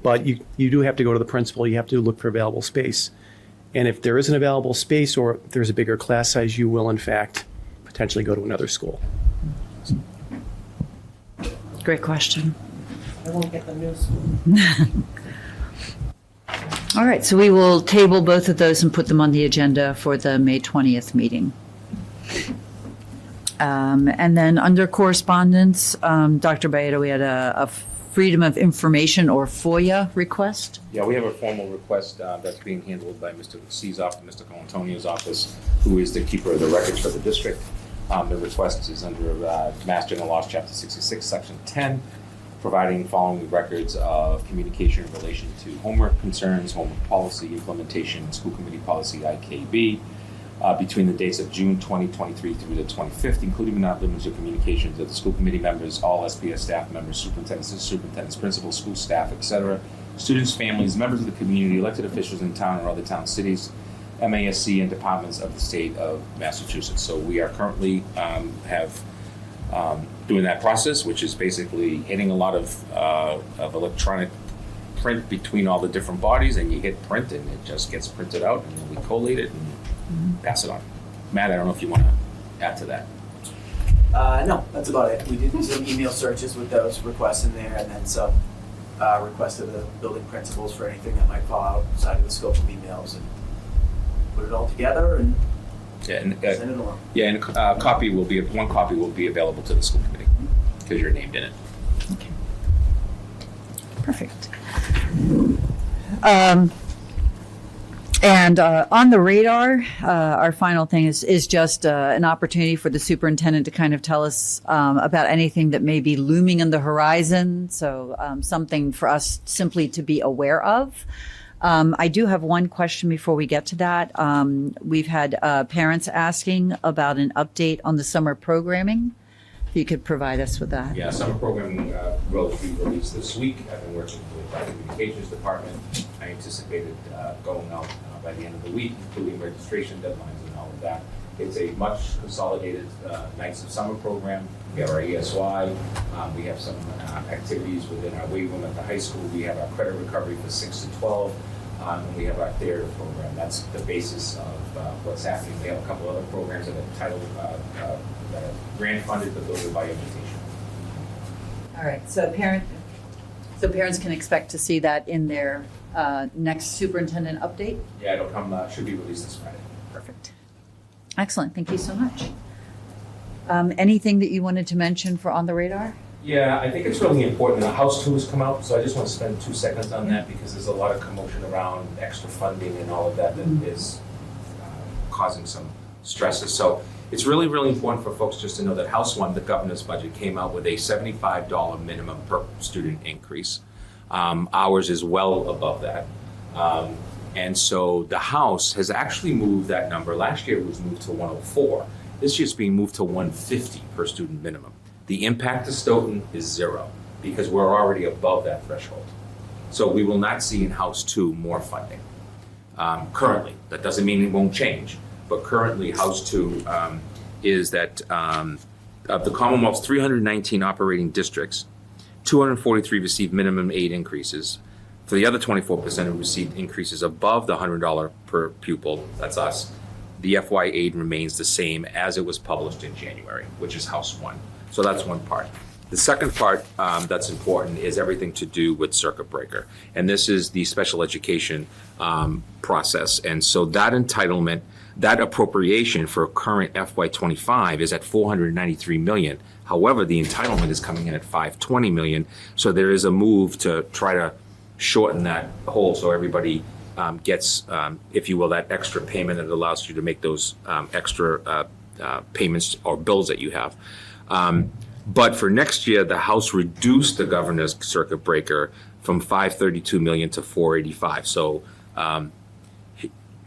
But you do have to go to the principal. You have to look for available space. And if there isn't available space or if there's a bigger class size, you will, in fact, potentially go to another school. Great question. I won't get the new school. All right, so we will table both of those and put them on the agenda for the May 20th meeting. And then under correspondence, Dr. Baeta, we had a Freedom of Information or FOIA request. Yeah, we have a formal request that's being handled by Mr. C's office, Mr. Colantonio's office, who is the keeper of the records for the district. The request is under Mass General Laws, Chapter 66, Section 10, providing following records of communication in relation to homework concerns, homework policy implementation, school committee policy IKB, between the dates of June 2023 through the 25th, including but not limited to communications of the school committee members, all SPS staff members, superintendents, principals, school staff, etc., students, families, members of the community, elected officials in town or other town cities, MASC, and departments of the state of Massachusetts. So we are currently doing that process, which is basically hitting a lot of electronic print between all the different bodies, and you hit print and it just gets printed out, and then we collate it and pass it on. Matt, I don't know if you want to add to that. No, that's about it. We did some email searches with those requests in there, and then some requests of the building principals for anything that might fall outside of the scope of emails, and put it all together and send it along. Yeah, and one copy will be available to the school committee because you're named in it. Okay. Perfect. And on the radar, our final thing is just an opportunity for the superintendent to kind of tell us about anything that may be looming on the horizon. So something for us simply to be aware of. I do have one question before we get to that. We've had parents asking about an update on the summer programming. If you could provide us with that. Yeah, summer programming will be released this week. I've been working with the communications department. I anticipated going out by the end of the week, including registration deadlines and all of that. It's a much consolidated Nights of Summer program. We have our ESY. We have some activities within our weight room at the high school. We have our credit recovery for 6 to 12. And we have our theater program. That's the basis of what's happening. We have a couple other programs that are titled, that are grant funded, but those are by invitation. All right, so parents can expect to see that in their next superintendent update? Yeah, it'll come, should be released this Friday. Perfect. Excellent, thank you so much. Anything that you wanted to mention for On the Radar? Yeah, I think it's really important. The House 2 has come out, so I just want to spend 2 seconds on that because there's a lot of commotion around extra funding and all of that that is causing some stresses. So it's really, really important for folks just to know that House 1, the governor's budget, came out with a $75 minimum per student increase. Ours is well above that. And so the House has actually moved that number. Last year it was moved to 104. This year's being moved to 150 per student minimum. The impact to Stoughton is 0 because we're already above that threshold. So we will not see in House 2 more funding. Currently, that doesn't mean it won't change, but currently House 2 is that of the Commonwealth's 319 operating districts, 243 received minimum aid increases. For the other 24% who received increases above the $100 per pupil, that's us, the FY aid remains the same as it was published in January, which is House 1. So that's one part. The second part that's important is everything to do with circuit breaker. And this is the special education process. And so that entitlement, that appropriation for current FY25 is at $493 million. However, the entitlement is coming in at $520 million. So there is a move to try to shorten that hole so everybody gets, if you will, that extra payment that allows you to make those extra payments or bills that you have. But for next year, the House reduced the governor's circuit breaker from $532 million to $485. So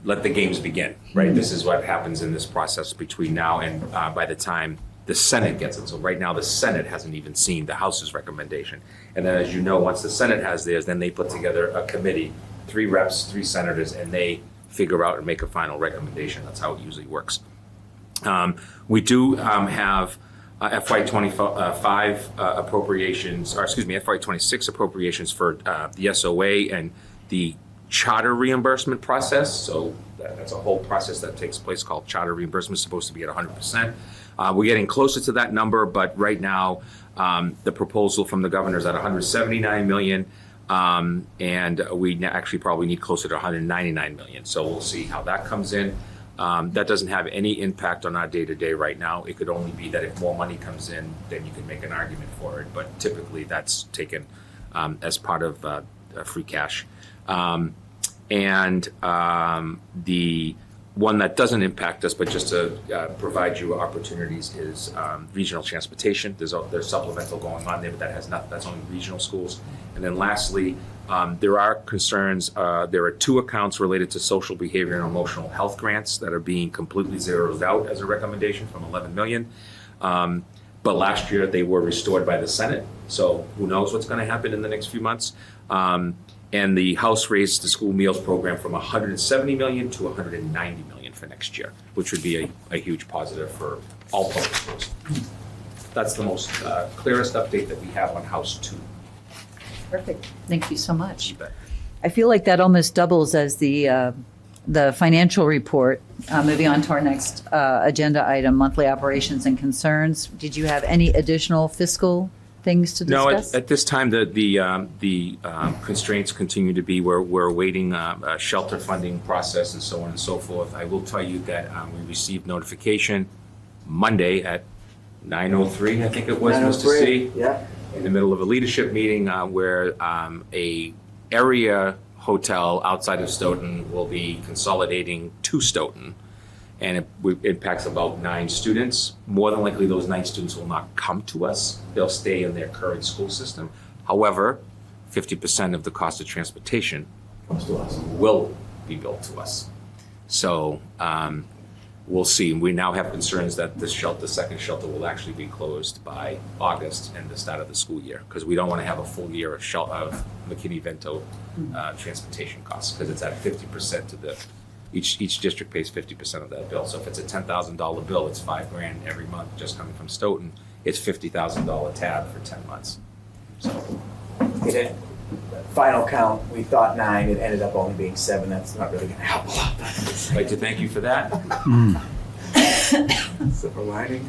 let the games begin, right? This is what happens in this process between now and by the time the Senate gets it. So right now, the Senate hasn't even seen the House's recommendation. And then, as you know, once the Senate has theirs, then they put together a committee, 3 reps, 3 senators, and they figure out and make a final recommendation. That's how it usually works. We do have FY25 appropriations, or excuse me, FY26 appropriations for the SOA and the charter reimbursement process. So that's a whole process that takes place called charter reimbursement, supposed to be at 100%. We're getting closer to that number, but right now the proposal from the governor is at $179 million. And we actually probably need closer to 199 million. So we'll see how that comes in. That doesn't have any impact on our day-to-day right now. It could only be that if more money comes in, then you can make an argument for it. But typically that's taken as part of free cash. The one that doesn't impact us, but just to provide you opportunities, is regional transportation. There's supplemental going on there, but that has not. That's only regional schools. And then lastly, there are concerns. There are 2 accounts related to social behavior and emotional health grants that are being completely zeroed out as a recommendation from 11 million. But last year they were restored by the Senate, so who knows what's going to happen in the next few months. And the House raised the school meals program from 170 million to 190 million for next year, which would be a huge positive for all public schools. That's the most clearest update that we have on House 2. Perfect. Thank you so much. You bet. I feel like that almost doubles as the financial report. Moving on to our next agenda item, monthly operations and concerns. Did you have any additional fiscal things to discuss? No, at this time, the constraints continue to be we're awaiting a shelter funding process and so on and so forth. I will tell you that we received notification Monday at 9:03, I think it was, Mr. C. Yeah. In the middle of a leadership meeting where a area hotel outside of Stoughton will be consolidating to Stoughton. And it impacts about 9 students. More than likely, those 9 students will not come to us. They'll stay in their current school system. However, 50% of the cost of transportation Comes to us. will be billed to us. So we'll see. We now have concerns that the second shelter will actually be closed by August and the start of the school year, because we don't want to have a full year of McKinney-Vento transportation costs, because it's at 50% to the. Each district pays 50% of that bill. So if it's a $10,000 bill, it's $5,000 every month just coming from Stoughton. It's $50,000 tab for 10 months. So Final count, we thought 9, it ended up only being 7. That's not really gonna help a lot. I'd like to thank you for that. Silver lining.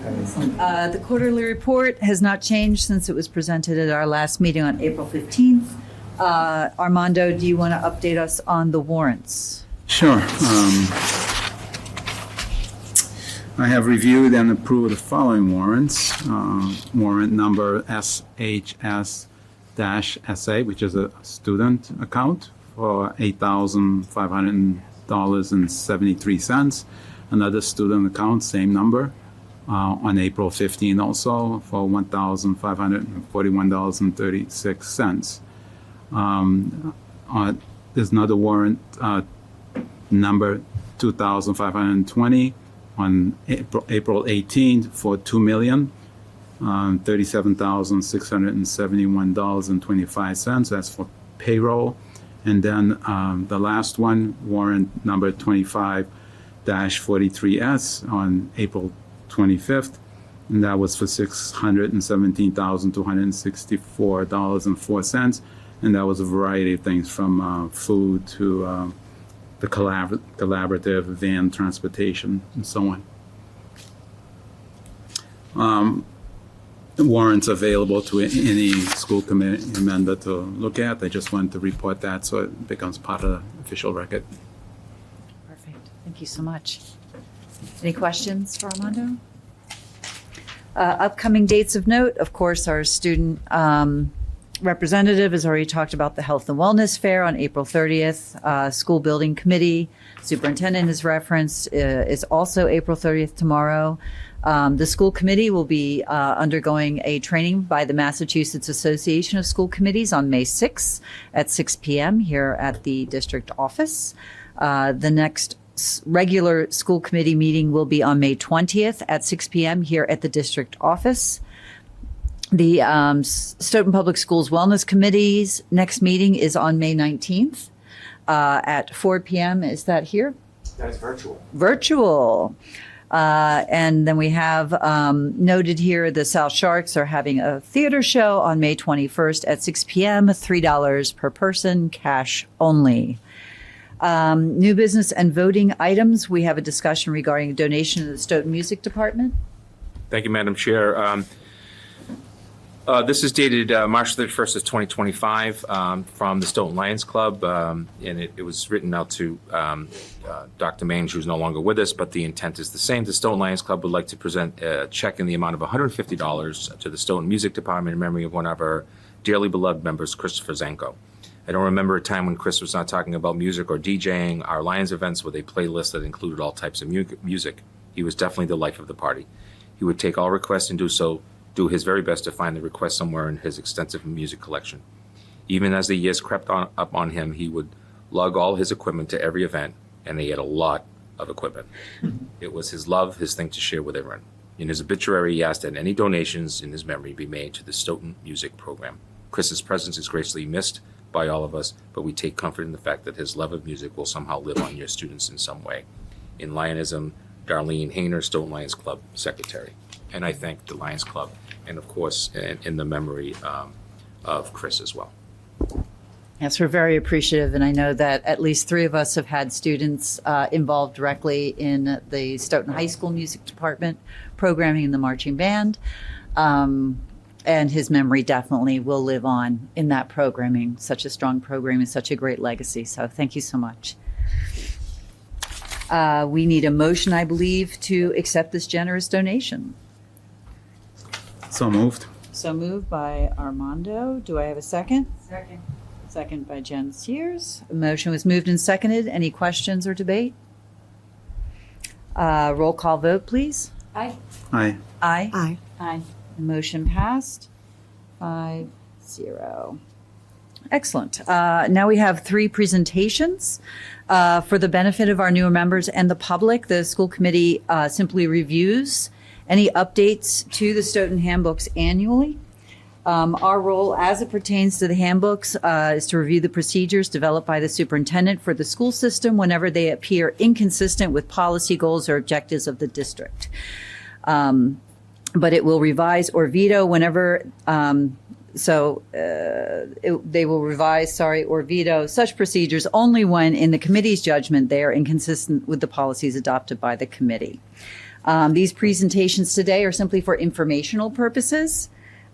The quarterly report has not changed since it was presented at our last meeting on April 15th. Armando, do you want to update us on the warrants? Sure. I have reviewed and approved the following warrants. Warrant number SHS-SA, which is a student account, for $8,500.73. Another student account, same number, on April 15 also, for $1,541.36. There's another warrant, number 2,520 on April 18th for $2,037,671.25. That's for payroll. And then the last one, warrant number 25-43S on April 25th, and that was for $617,264.04. And that was a variety of things from food to the collaborative van transportation and so on. Warrants available to any school committee member to look at. I just wanted to report that so it becomes part of the official record. Perfect. Thank you so much. Any questions for Armando? Upcoming dates of note, of course, our student representative has already talked about the Health and Wellness Fair on April 30th. School Building Committee, Superintendent has referenced, is also April 30th tomorrow. The school committee will be undergoing a training by the Massachusetts Association of School Committees on May 6th at 6 p.m. here at the district office. The next regular school committee meeting will be on May 20th at 6 p.m. here at the district office. The Stoughton Public Schools Wellness Committee's next meeting is on May 19th at 4 p.m. Is that here? That is virtual. Virtual. And then we have noted here the South Sharks are having a theater show on May 21st at 6 p.m., $3 per person, cash only. New business and voting items. We have a discussion regarding a donation to the Stoughton Music Department. Thank you, Madam Chair. This is dated March 31st of 2025 from the Stoughton Lions Club, and it was written out to Dr. Mange, who's no longer with us, but the intent is the same. The Stoughton Lions Club would like to present a check in the amount of $150 to the Stoughton Music Department in memory of one of our dearly beloved members, Christopher Zanko. I don't remember a time when Chris was not talking about music or DJing our Lions events with a playlist that included all types of music. He was definitely the life of the party. He would take all requests and do his very best to find the request somewhere in his extensive music collection. Even as the years crept up on him, he would lug all his equipment to every event, and he had a lot of equipment. It was his love, his thing to share with everyone. In his obituary, he asked that any donations in his memory be made to the Stoughton Music Program. Chris's presence is graciously missed by all of us, but we take comfort in the fact that his love of music will somehow live on your students in some way. In Lionism, Darlene Hayner, Stoughton Lions Club Secretary. And I thank the Lions Club, and of course, in the memory of Chris as well. Yes, we're very appreciative, and I know that at least 3 of us have had students involved directly in the Stoughton High School Music Department, programming in the marching band, and his memory definitely will live on in that programming. Such a strong program and such a great legacy, so thank you so much. We need a motion, I believe, to accept this generous donation. So moved. So moved by Armando. Do I have a second? Second. Second by Jen Sears. A motion was moved and seconded. Any questions or debate? Roll call vote, please. Aye. Aye. Aye. Aye. Aye. The motion passed 5-0. Excellent. Now we have 3 presentations. For the benefit of our newer members and the public, the school committee simply reviews any updates to the Stoughton handbooks annually. Our role as it pertains to the handbooks is to review the procedures developed by the superintendent for the school system whenever they appear inconsistent with policy goals or objectives of the district. But it will revise or veto whenever, they will revise, or veto such procedures only when, in the committee's judgment, they are inconsistent with the policies adopted by the committee. These presentations today are simply for informational purposes.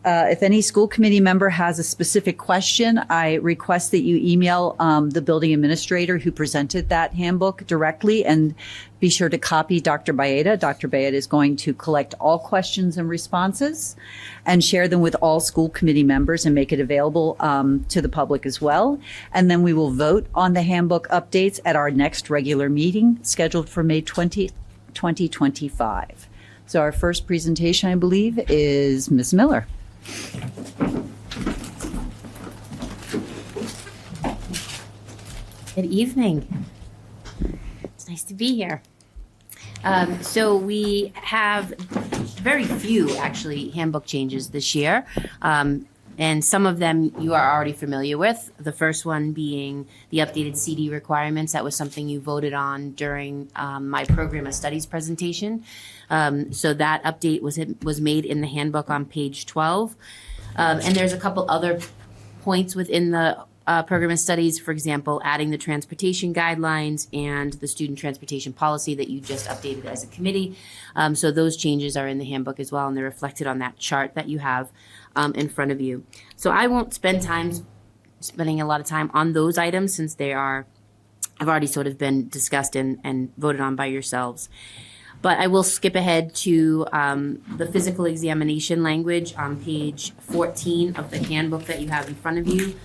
If any school committee member has a specific question, I request that you email the building administrator who presented that handbook directly, and be sure to copy Dr. Baeta. Dr. Baeta is going to collect all questions and responses and share them with all school committee members and make it available to the public as well. And then we will vote on the handbook updates at our next regular meeting scheduled for May 20th, 2025. So our first presentation, I believe, is Ms. Miller. Good evening. It's nice to be here. So we have very few, actually, handbook changes this year. And some of them you are already familiar with. The first one being the updated CD requirements. That was something you voted on during my program of studies presentation. So that update was made in the handbook on page 12. And there's a couple other points within the program of studies, for example, adding the transportation guidelines and the student transportation policy that you just updated as a committee. So those changes are in the handbook as well, and they're reflected on that chart that you have in front of you. So I won't spending a lot of time on those items since have already sort of been discussed and voted on by yourselves. But I will skip ahead to the physical examination language on page 14 of the handbook that you have in front of you.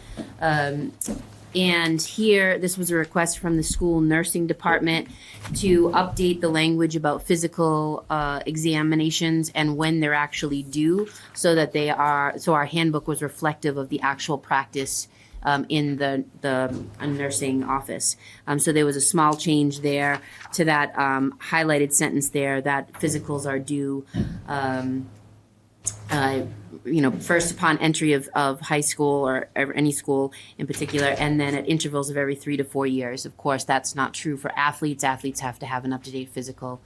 And here, this was a request from the school nursing department to update the language about physical examinations and when they're actually due, so that so our handbook was reflective of the actual practice in the nursing office. So there was a small change there to that highlighted sentence there that physicals are due first upon entry of high school or any school in particular, and then at intervals of every 3 to 4 years. Of course, that's not true for athletes. Athletes have to have an up-to-date physical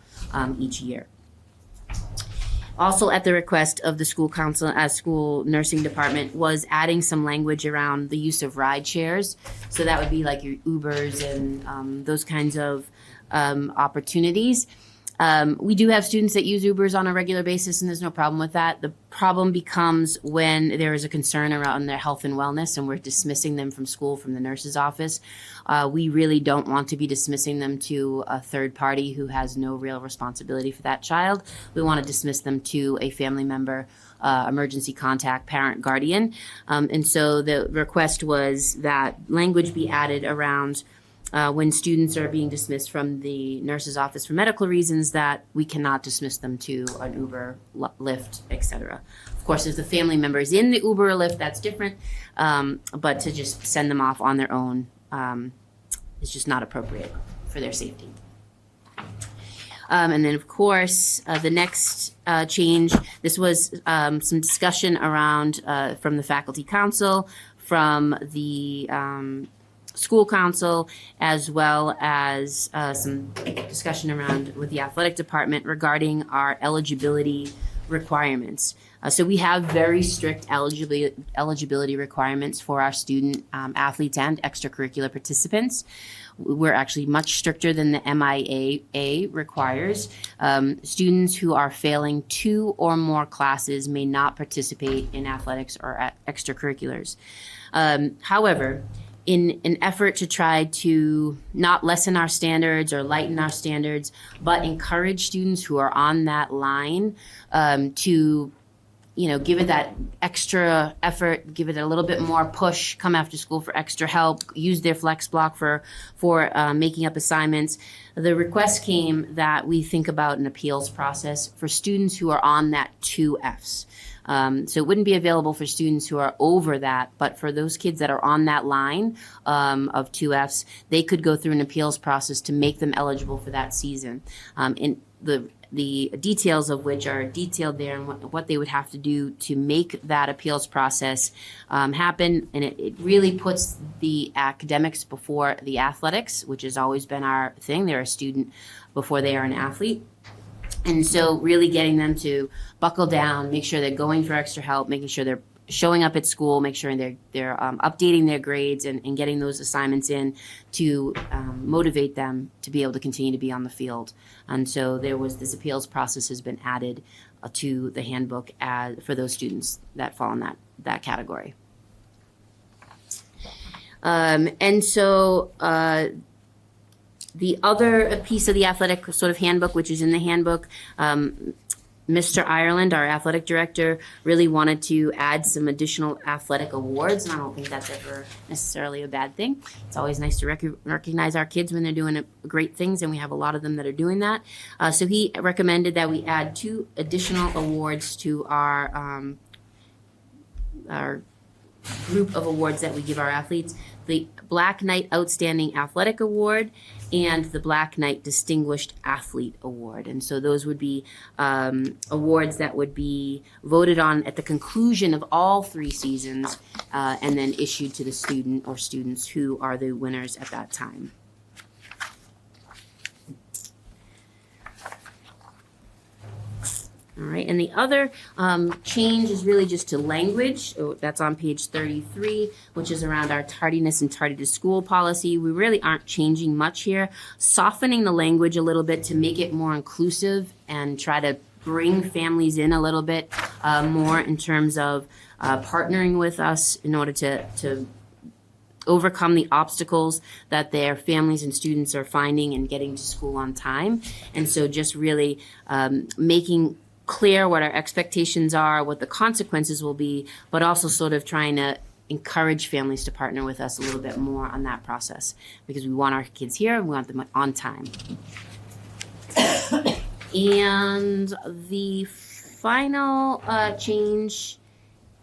each year. Also, at the request of the school council, school nursing department, was adding some language around the use of ride shares. So that would be like your Ubers and those kinds of opportunities. We do have students that use Ubers on a regular basis, and there's no problem with that. The problem becomes when there is a concern around their health and wellness, and we're dismissing them from school from the nurse's office. We really don't want to be dismissing them to a third party who has no real responsibility for that child. We want to dismiss them to a family member, emergency contact, parent, guardian. And so the request was that language be added around when students are being dismissed from the nurse's office for medical reasons, that we cannot dismiss them to an Uber, Lyft, etc. Of course, if the family member is in the Uber or Lyft, that's different. But to just send them off on their own is just not appropriate for their safety. And then, of course, the next change, this was some discussion around from the faculty council, from the school council, as well as some discussion around with the athletic department regarding our eligibility requirements. So we have very strict eligibility requirements for our student athletes and extracurricular participants. We're actually much stricter than the MIAA requires. Students who are failing 2 or more classes may not participate in athletics or extracurriculars. However, in an effort to try to not lessen our standards or lighten our standards, but encourage students who are on that line to, give it that extra effort, give it a little bit more push, come after school for extra help, use their flex block for making up assignments. The request came that we think about an appeals process for students who are on that 2 Fs. So it wouldn't be available for students who are over that, but for those kids that are on that line of 2 Fs, they could go through an appeals process to make them eligible for that season. And the details of which are detailed there, and what they would have to do to make that appeals process happen. And it really puts the academics before the athletics, which has always been our thing. They're a student before they are an athlete. And so really getting them to buckle down, make sure they're going for extra help, making sure they're showing up at school, make sure they're updating their grades and getting those assignments in to motivate them to be able to continue to be on the field. And so this appeals process has been added to the handbook for those students that fall in that category. And so the other piece of the athletic sort of handbook, which is in the handbook, Mr. Ireland, our athletic director, really wanted to add some additional athletic awards, and I don't think that's ever necessarily a bad thing. It's always nice to recognize our kids when they're doing great things, and we have a lot of them that are doing that. So he recommended that we add 2 additional awards to our group of awards that we give our athletes: the Black Knight Outstanding Athletic Award and the Black Knight Distinguished Athlete Award. And so those would be awards that would be voted on at the conclusion of all 3 seasons and then issued to the student or students who are the winners at that time. All right, and the other change is really just to language. That's on page 33, which is around our tardiness and tardy to school policy. We really aren't changing much here, softening the language a little bit to make it more inclusive and try to bring families in a little bit more in terms of partnering with us in order to overcome the obstacles that their families and students are finding in getting to school on time. And so just really making clear what our expectations are, what the consequences will be, but also sort of trying to encourage families to partner with us a little bit more on that process, because we want our kids here and we want them on time. And the final change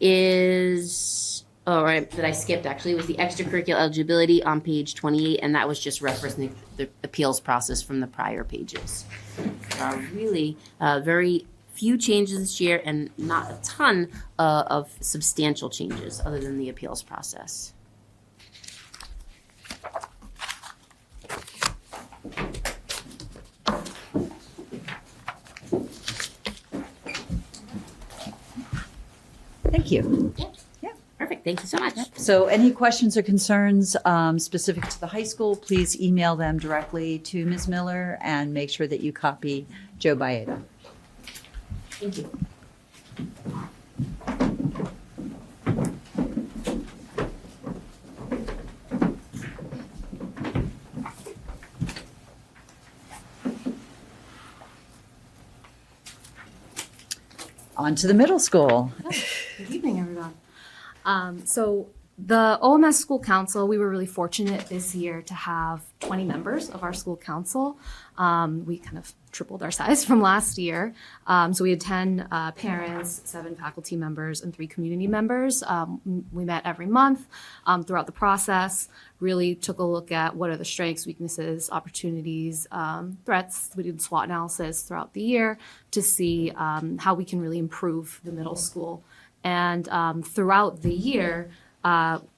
is, that I skipped actually, was the extracurricular eligibility on page 28, and that was just referencing the appeals process from the prior pages. Really very few changes this year, and not a ton of substantial changes other than the appeals process. Thank you. Yeah, perfect. Thank you so much. So any questions or concerns specific to the high school, please email them directly to Ms. Miller and make sure that you copy Joe Baeta. Thank you. On to the middle school. Good evening, everyone. So the OMS School Council, we were really fortunate this year to have 20 members of our school council. We kind of tripled our size from last year. So we had 10 parents, 7 faculty members, and 3 community members. We met every month throughout the process, really took a look at what are the strengths, weaknesses, opportunities, threats. We did SWOT analysis throughout the year to see how we can really improve the middle school. And throughout the year,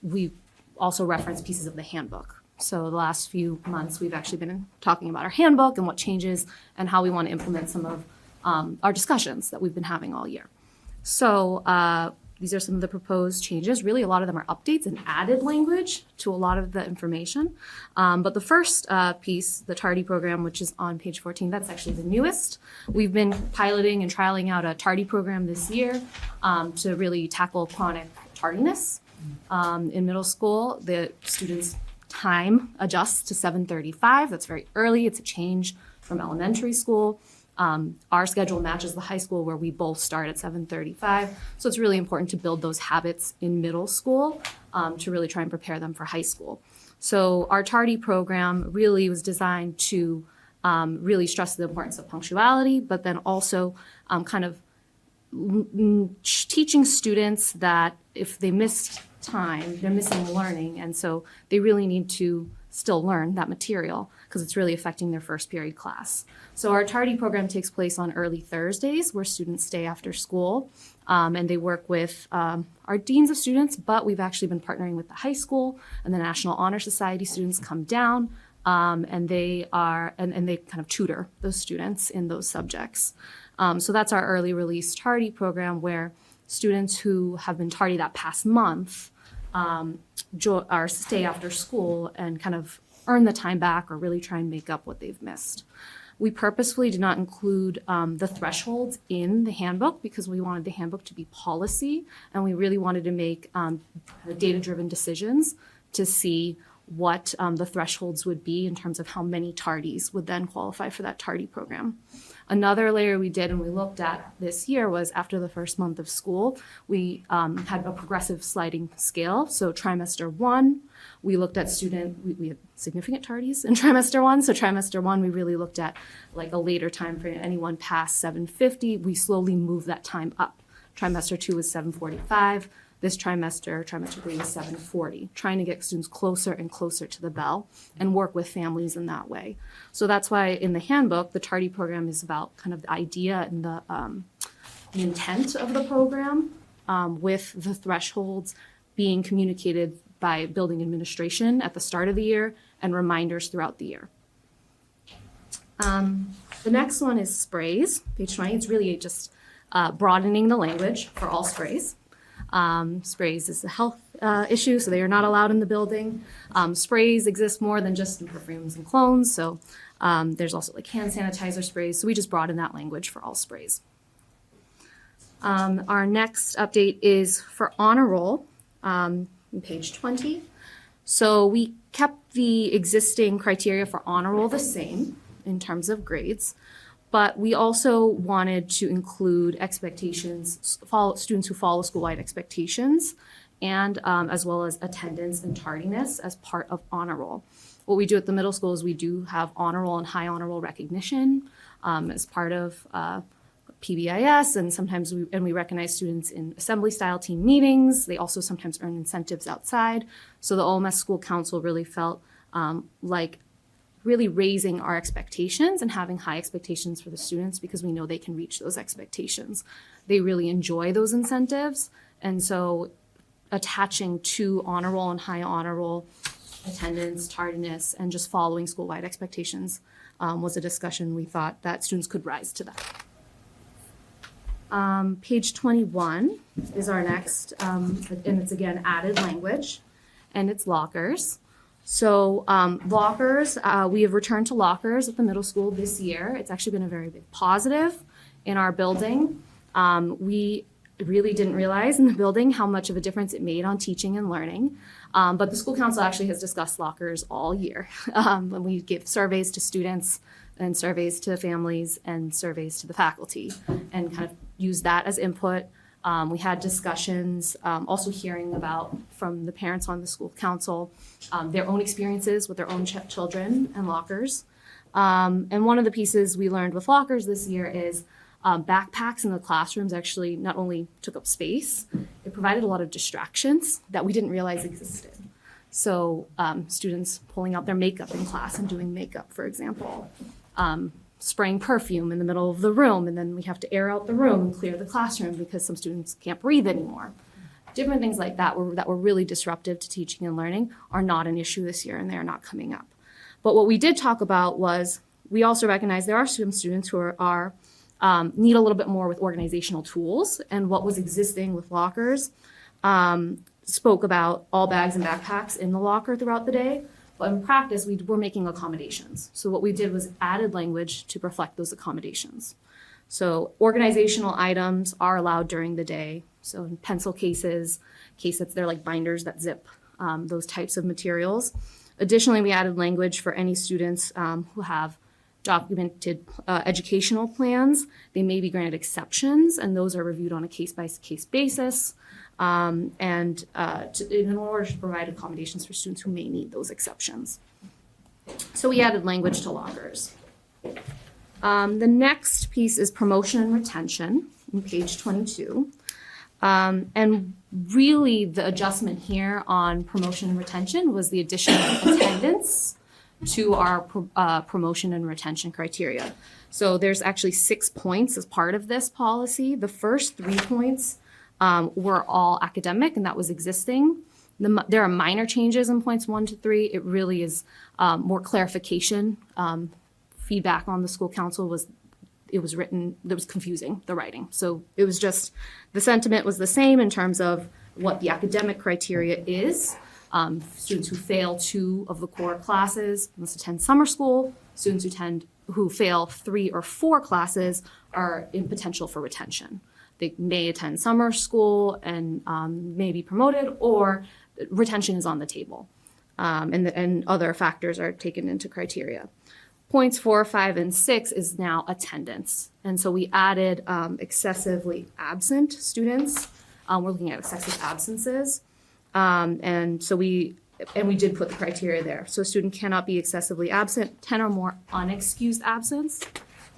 we also referenced pieces of the handbook. So the last few months, we've actually been talking about our handbook and what changes and how we want to implement some of our discussions that we've been having all year. So these are some of the proposed changes. Really, a lot of them are updates and added language to a lot of the information. But the first piece, the Tardy program, which is on page 14, that's actually the newest. We've been piloting and trialing out a Tardy program this year to really tackle chronic tardiness. In middle school, the students' time adjusts to 7:35. That's very early. It's a change from elementary school. Our schedule matches the high school where we both start at 7:35. So it's really important to build those habits in middle school to really try and prepare them for high school. So our Tardy program really was designed to really stress the importance of punctuality, but then also kind of teaching students that if they missed time, they're missing learning, and so they really need to still learn that material because it's really affecting their first period class. So our Tardy program takes place on early Thursdays where students stay after school and they work with our deans of students, but we've actually been partnering with the high school and the National Honor Society students come down and they kind of tutor those students in those subjects. So that's our early release Tardy program where students who have been tardy that past month stay after school and kind of earn the time back or really try and make up what they've missed. We purposefully did not include the thresholds in the handbook because we wanted the handbook to be policy and we really wanted to make data-driven decisions to see what the thresholds would be in terms of how many tardies would then qualify for that Tardy program. Another layer we did and we looked at this year was after the first month of school, we had a progressive sliding scale. So trimester 1, we looked at we had significant tardies in trimester 1. So trimester 1, we really looked at like a later time for anyone past 7:50. We slowly moved that time up. Trimester 2 was 7:45. This trimester 3 was 7:40, trying to get students closer and closer to the bell and work with families in that way. So that's why in the handbook, the Tardy program is about kind of the idea and the intent of the program with the thresholds being communicated by building administration at the start of the year and reminders throughout the year. The next one is sprays, page 20. It's really just broadening the language for all sprays. Sprays is a health issue, so they are not allowed in the building. Sprays exist more than just in perfumes and colognes, so there's also like hand sanitizer sprays, so we just broaden that language for all sprays. Our next update is for honor roll, on page 20. So we kept the existing criteria for honor roll the same in terms of grades, but we also wanted to include expectations, students who follow school-wide expectations, and as well as attendance and tardiness as part of honor roll. What we do at the middle school is we do have honor roll and high honor roll recognition as part of PBIS, and sometimes we recognize students in assembly-style team meetings. They also sometimes earn incentives outside. So the OMS School Council really felt like really raising our expectations and having high expectations for the students because we know they can reach those expectations. They really enjoy those incentives, and so attaching to honor roll and high honor roll attendance, tardiness, and just following school-wide expectations was a discussion we thought that students could rise to that. Page 21 is our next, and it's again added language, and it's lockers. So lockers, we have returned to lockers at the middle school this year. It's actually been a very big positive in our building. We really didn't realize in the building how much of a difference it made on teaching and learning. But the school council actually has discussed lockers all year. When we give surveys to students and surveys to families and surveys to the faculty and kind of use that as input. We had discussions, also hearing about from the parents on the school council, their own experiences with their own children and lockers. And one of the pieces we learned with lockers this year is backpacks in the classrooms actually not only took up space, it provided a lot of distractions that we didn't realize existed. So students pulling out their makeup in class and doing makeup, for example. Spraying perfume in the middle of the room, and then we have to air out the room and clear the classroom because some students can't breathe anymore. Different things like that were really disruptive to teaching and learning are not an issue this year, and they're not coming up. But what we did talk about was we also recognize there are some students who are need a little bit more with organizational tools, and what was existing with lockers spoke about all bags and backpacks in the locker throughout the day. But in practice, we were making accommodations. So what we did was added language to reflect those accommodations. So organizational items are allowed during the day. So in pencil cases, case sets, they're like binders that zip, those types of materials. Additionally, we added language for any students who have documented educational plans. They may be granted exceptions, and those are reviewed on a case-by-case basis. In order to provide accommodations for students who may need those exceptions. So we added language to lockers. The next piece is promotion and retention on page 22. And really the adjustment here on promotion and retention was the addition of attendance to our promotion and retention criteria. So there's actually 6 points as part of this policy. The first 3 points were all academic, and that was existing. There are minor changes in points 1 to 3. It really is more clarification. Feedback on the school council was written, that was confusing, the writing. So it was just, the sentiment was the same in terms of what the academic criteria is. Students who fail 2 of the core classes must attend summer school. Students who fail 3 or 4 classes are in potential for retention. They may attend summer school and may be promoted, or retention is on the table. And other factors are taken into criteria. Points 4, 5, and 6 is now attendance. And so we added excessively absent students. We're looking at excessive absences. And we did put the criteria there. So a student cannot be excessively absent, 10 or more unexcused absence.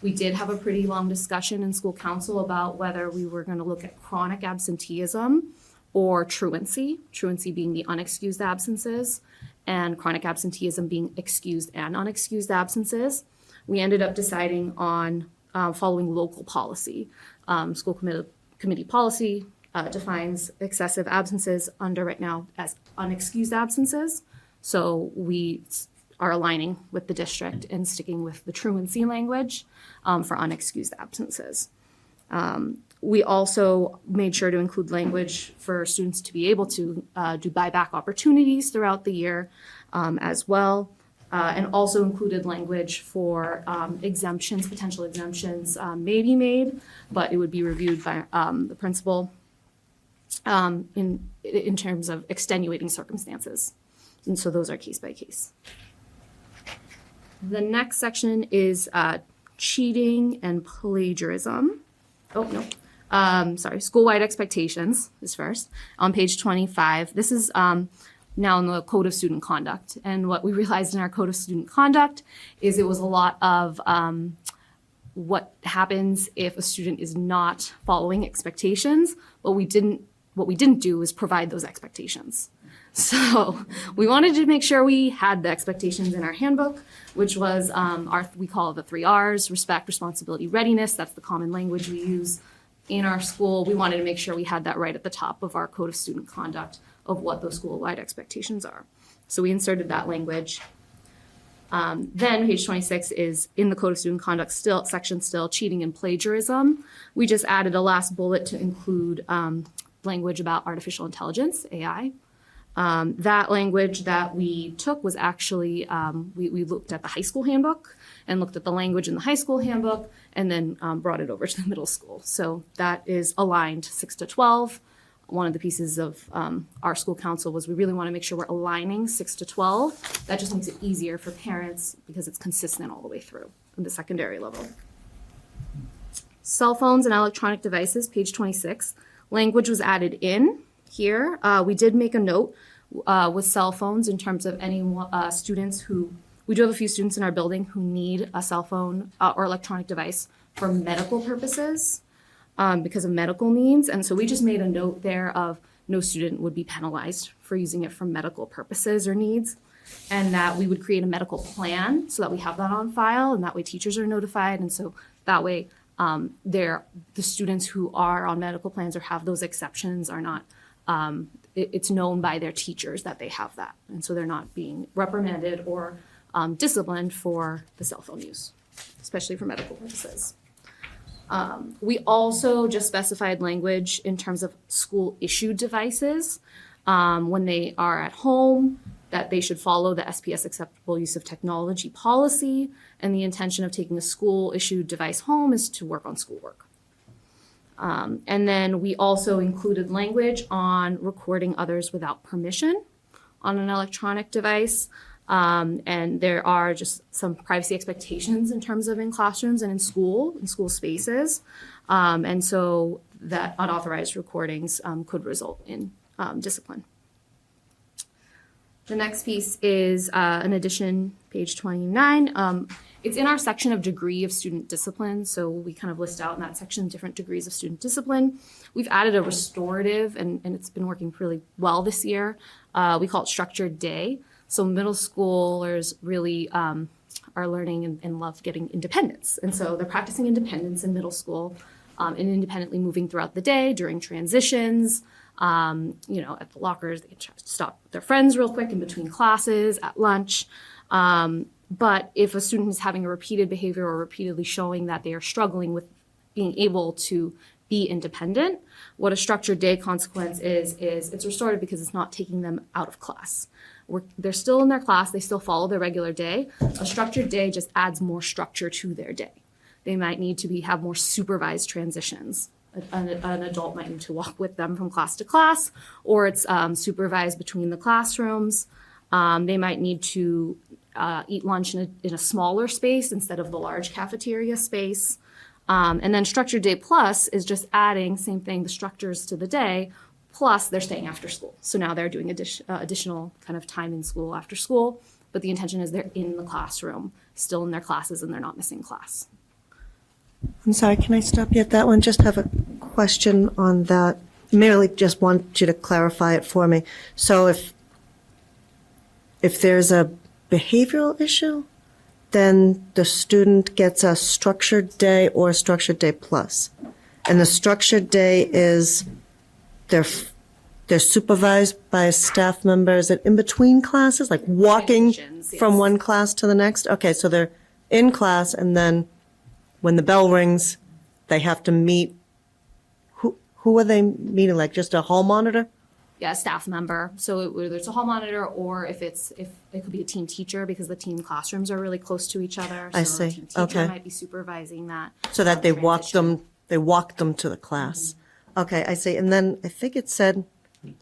We did have a pretty long discussion in school council about whether we were going to look at chronic absenteeism or truancy being the unexcused absences, and chronic absenteeism being excused and unexcused absences. We ended up deciding on following local policy. School committee policy defines excessive absences under right now as unexcused absences. So we are aligning with the district and sticking with the truancy language for unexcused absences. We also made sure to include language for students to be able to do buyback opportunities throughout the year as well, and also included language for exemptions, potential exemptions may be made, but it would be reviewed by the principal in terms of extenuating circumstances. And so those are case by case. The next section is cheating and plagiarism. School-wide expectations is first. On page 25, this is now in the Code of Student Conduct. And what we realized in our Code of Student Conduct is it was a lot of what happens if a student is not following expectations. What we didn't do is provide those expectations. So we wanted to make sure we had the expectations in our handbook, which was we call it the 3 R's: respect, responsibility, readiness. That's the common language we use in our school. We wanted to make sure we had that right at the top of our Code of Student Conduct of what those school-wide expectations are. So we inserted that language. Then page 26 is in the Code of Student Conduct section still, cheating and plagiarism. We just added a last bullet to include language about artificial intelligence, AI. That language that we took was actually, we looked at the high school handbook and looked at the language in the high school handbook and then brought it over to the middle school. So that is aligned 6 to 12. One of the pieces of our school council was we really want to make sure we're aligning 6 to 12. That just makes it easier for parents because it's consistent all the way through in the secondary level. Cell phones and electronic devices, page 26. Language was added in here. We did make a note with cell phones in terms of any students who, we do have a few students in our building who need a cell phone or electronic device for medical purposes. Because of medical needs. And so we just made a note there of no student would be penalized for using it for medical purposes or needs. And that we would create a medical plan so that we have that on file and that way teachers are notified. And so that way the students who are on medical plans or have those exceptions are not, it's known by their teachers that they have that. And so they're not being reprimanded or disciplined for the cell phone use, especially for medical purposes. We also just specified language in terms of school-issued devices when they are at home, that they should follow the SPS acceptable use of technology policy, and the intention of taking a school-issued device home is to work on schoolwork. And then we also included language on recording others without permission on an electronic device. And there are just some privacy expectations in terms of in classrooms and in school spaces. And so that unauthorized recordings could result in discipline. The next piece is an addition, page 29. It's in our section of degree of student discipline. So we kind of list out in that section different degrees of student discipline. We've added a restorative, and it's been working really well this year. We call it structured day. So middle schoolers really are learning and love getting independence. And so they're practicing independence in middle school and independently moving throughout the day during transitions, at the lockers, they can stop their friends real quick in between classes, at lunch. But if a student is having a repeated behavior or repeatedly showing that they are struggling with being able to be independent, what a structured day consequence is it's restorative because it's not taking them out of class. They're still in their class, they still follow their regular day. A structured day just adds more structure to their day. They might need to have more supervised transitions. An adult might need to walk with them from class to class, or it's supervised between the classrooms. They might need to eat lunch in a smaller space instead of the large cafeteria space. And then structured day plus is just adding, same thing, the structures to the day, plus they're staying after school. So now they're doing additional kind of time in school after school, but the intention is they're in the classroom, still in their classes, and they're not missing class. I'm sorry, can I stop you at that one? Just have a question on that. Merely just want you to clarify it for me. So if there's a behavioral issue, then the student gets a structured day or a structured day plus. And the structured day is they're supervised by a staff member. Is it in between classes, like walking from one class to the next? Okay, so they're in class, and then when the bell rings, they have to meet. Who are they meeting? Like just a hall monitor? Yeah, a staff member. So whether it's a hall monitor or if it could be a team teacher because the team classrooms are really close to each other. I So a see. team teacher Okay. might be supervising that. So that they walk them to the class. Okay, I see. And then I think it said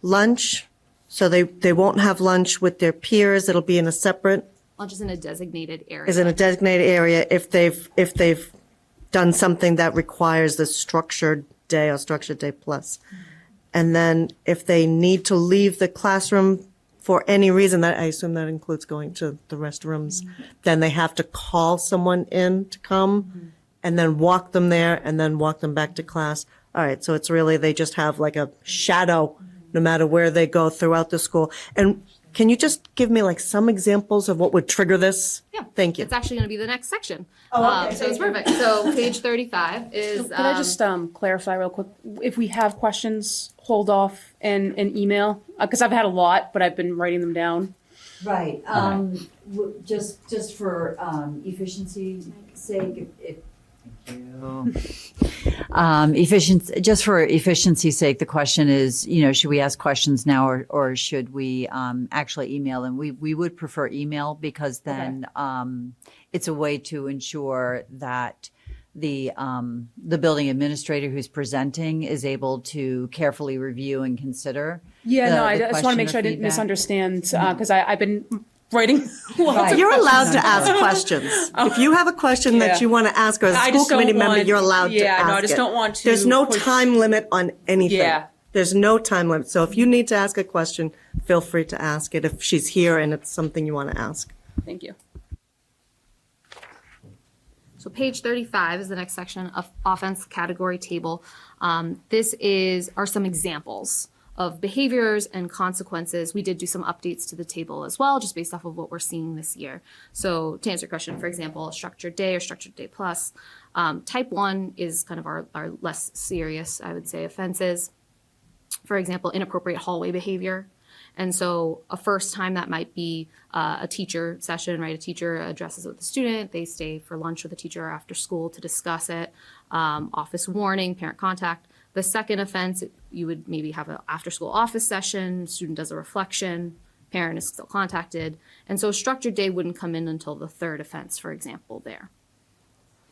lunch. So they won't have lunch with their peers. It'll be in a separate, Lunch is in a designated area. is in a designated area if they've done something that requires the structured day or structured day plus. And then if they need to leave the classroom for any reason, that I assume that includes going to the restrooms, then they have to call someone in to come and then walk them there and then walk them back to class. All right, so it's really, they just have like a shadow no matter where they go throughout the school. And can you just give me like some examples of what would trigger this? Yeah. Thank you. It's actually going to be the next section. Oh, okay. So it's perfect. So page 35 is. Could I just clarify real quick? If we have questions, hold off and email, because I've had a lot, but I've been writing them down. Right, just for efficiency's sake, just for efficiency's sake, the question is, should we ask questions now or should we actually email them? We would prefer email because then it's a way to ensure that the building administrator who's presenting is able to carefully review and consider. I the just want to make question sure or I didn't feedback. misunderstand, because I've been writing lots of You're allowed to questions. ask questions. If you have a question that you want to ask as a I school just don't committee member, want- you're allowed to yeah, ask no, I just it. don't want to There's no push- time limit on anything. Yeah. There's no time limit. So if you need to ask a question, feel free to ask it if she's here and it's something you want to ask. Thank you. So page 35 is the next section of offense category table. This are some examples of behaviors and consequences. We did do some updates to the table as well, just based off of what we're seeing this year. So to answer your question, for example, structured day or structured day plus, type 1 is kind of our less serious, I would say, offenses. For example, inappropriate hallway behavior. And so a first time that might be a teacher session, right? A teacher addresses it with the student. They stay for lunch with the teacher after school to discuss it. Office warning, parent contact. The second offense, you would maybe have an after-school office session, student does a reflection, parent is still contacted. And so structured day wouldn't come in until the third offense, for example, there.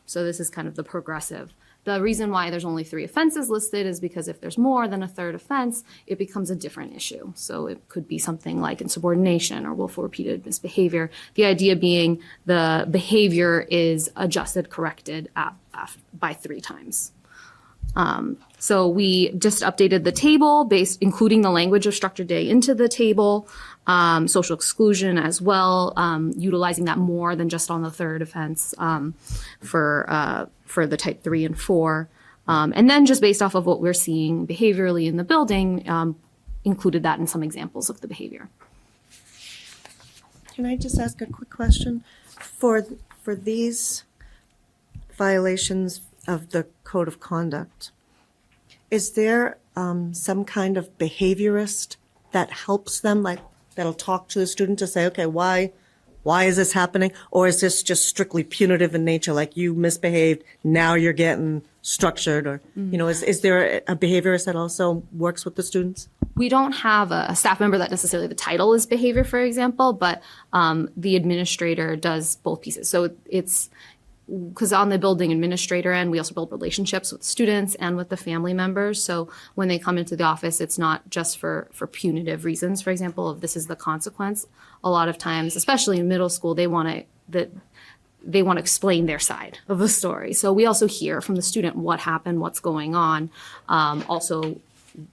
So this is kind of the progressive. The reason why there's only 3 offenses listed is because if there's more than a third offense, it becomes a different issue. So it could be something like insubordination or willful repeated misbehavior. The idea being the behavior is adjusted, corrected by 3 times. So we just updated the table including the language of structured day into the table, social exclusion as well, utilizing that more than just on the third offense for the type 3 and 4. And then just based off of what we're seeing behaviorally in the building, included that in some examples of the behavior. Can I just ask a quick question? For these violations of the code of conduct, is there some kind of behaviorist that helps them, like that'll talk to the student to say, okay, why is this happening? Or is this just strictly punitive in nature, like you misbehaved, now you're getting structured? Or, is there a behaviorist that also works with the students? We don't have a staff member that necessarily the title is behavior, for example, but the administrator does both pieces. So it's because on the building administrator end, we also build relationships with students and with the family members. So when they come into the office, it's not just for punitive reasons. For example, if this is the consequence, a lot of times, especially in middle school, they want to explain their side of the story. So we also hear from the student what happened, what's going on, also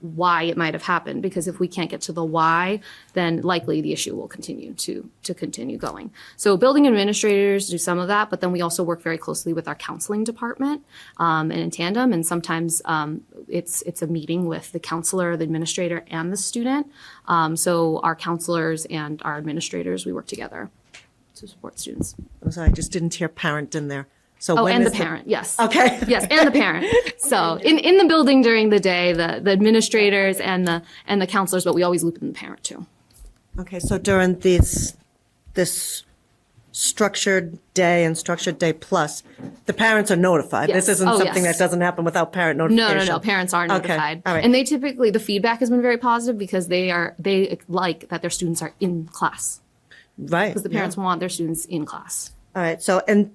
why it might have happened, because if we can't get to the why, then likely the issue will continue to continue going. So building administrators do some of that, but then we also work very closely with our counseling department and in tandem. And sometimes it's a meeting with the counselor, the administrator, and the student. So our counselors and our administrators, we work together to support students. I'm sorry, I just didn't hear parent in there. So Oh, when and is the parent, yes. Okay. Yes, and the parent. So in the building during the day, the administrators and the counselors, but we always loop in the parent too. Okay, so during this structured day and structured day plus, the parents are notified. Yes. This isn't Oh, something yes. that doesn't happen without parent No, notification. parents are notified. Okay, all right. And they typically, the feedback has been very positive because they like that their students are in class. Right. Because the parents want their students in class. All right, so, and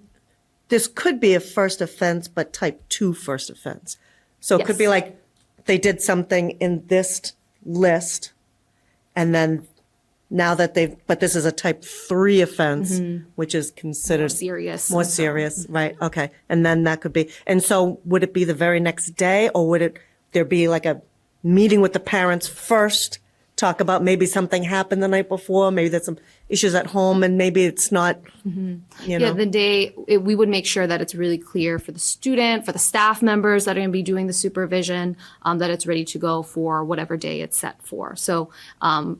this could be a first offense, but type 2 first offense. So it could be Yes. like they did something in this list, and then now that but this is a type 3 offense, which is considered More serious. right? Okay, and then that could be, and so would it be the very next day, or would there be like a meeting with the parents first, talk about maybe something happened the night before, maybe there's some issues at home, and maybe it's not, Yeah, the day, we would make sure that it's really clear for the student, for the staff members that are going to be doing the supervision, that it's ready to go for whatever day it's set for. So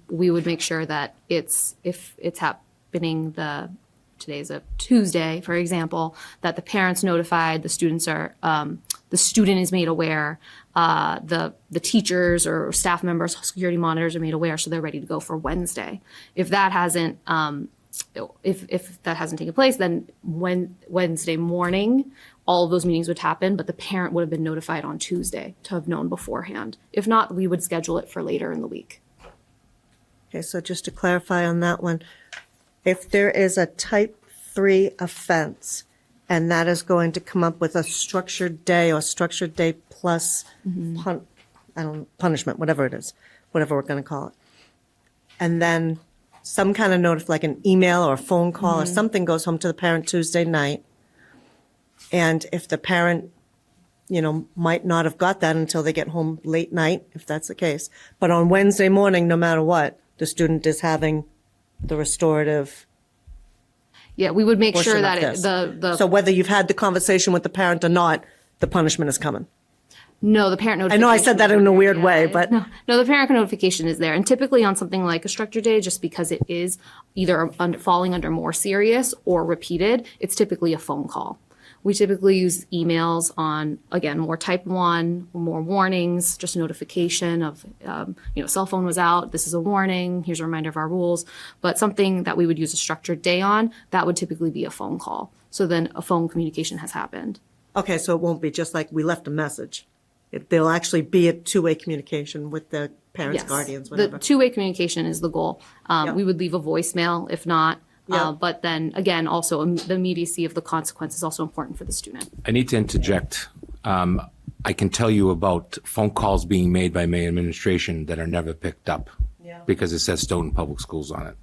we would make sure that if it's happening today's a Tuesday, for example, that the parents notified, the students are the student is made aware, the teachers or staff members, security monitors are made aware, so they're ready to go for Wednesday. If that hasn't if that hasn't taken place, then Wednesday morning, all of those meetings would happen, but the parent would have been notified on Tuesday to have known beforehand. If not, we would schedule it for later in the week. Okay, so just to clarify on that one, if there is a type 3 offense and that is going to come up with a structured day or structured day plus punishment, whatever it is, whatever we're going to call it, and then some kind of notice, like an email or a phone call or something goes home to the parent Tuesday night, and if the parent, might not have got that until they get home late night, if that's the case, but on Wednesday morning, no matter what, the student is having the restorative. Yeah, we would make sure portion that of this. the So whether you've had the conversation with the parent or not, the punishment is coming. No, the parent I notification. know I said that in a weird way, but No, the parent notification is there. And typically on something like a structured day, just because it is either falling under more serious or repeated, it's typically a phone call. We typically use emails on, again, more type 1, more warnings, just notification of, cell phone was out, this is a warning, here's a reminder of our rules. But something that we would use a structured day on, that would typically be a phone call. So then a phone communication has happened. okay, so it won't be just like we left a message. There'll actually be a two-way communication with the parents, Yes. guardians, The whatever. two-way communication is the goal. We would leave a voicemail if not. Yeah. But then again, also the immediacy of the consequence is also important for the student. I need to interject. I can tell you about phone calls being made by May administration that are never picked up because it says Stoughton Public Schools on it.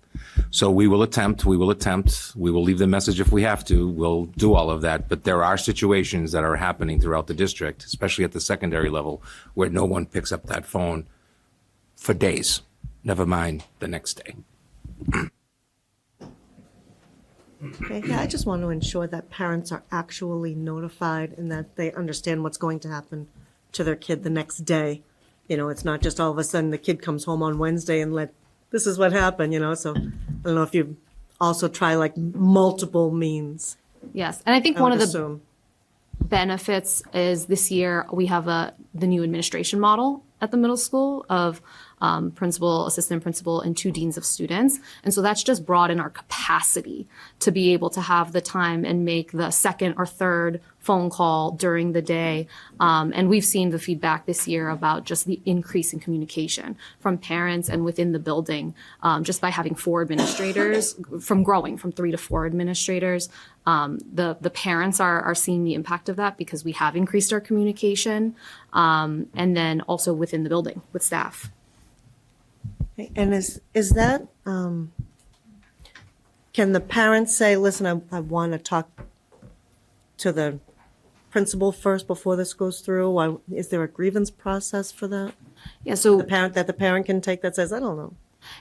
So we will attempt, we will leave the message if we have to, we'll do all of that. But there are situations that are happening throughout the district, especially at the secondary level, where no one picks up that phone for days, never mind the next day. Okay, yeah, I just want to ensure that parents are actually notified and that they understand what's going to happen to their kid the next day. It's not just all of a sudden the kid comes home on Wednesday and this is what happened, so I don't know if you also try like multiple means. Yes, and I think I one would of the assume. benefits is this year we have the new administration model at the middle school of principal, assistant principal, and 2 deans of students. And so that's just broadened our capacity to be able to have the time and make the second or third phone call during the day. And we've seen the feedback this year about just the increase in communication from parents and within the building, just by having 4 administrators, from growing from 3 to 4 administrators. The parents are seeing the impact of that because we have increased our communication, and then also within the building with staff. Okay, and is that, can the parents say, listen, I want to talk to the principal first before this goes through? Is there a grievance process for that? Yeah, so the parent can take that says, I don't know.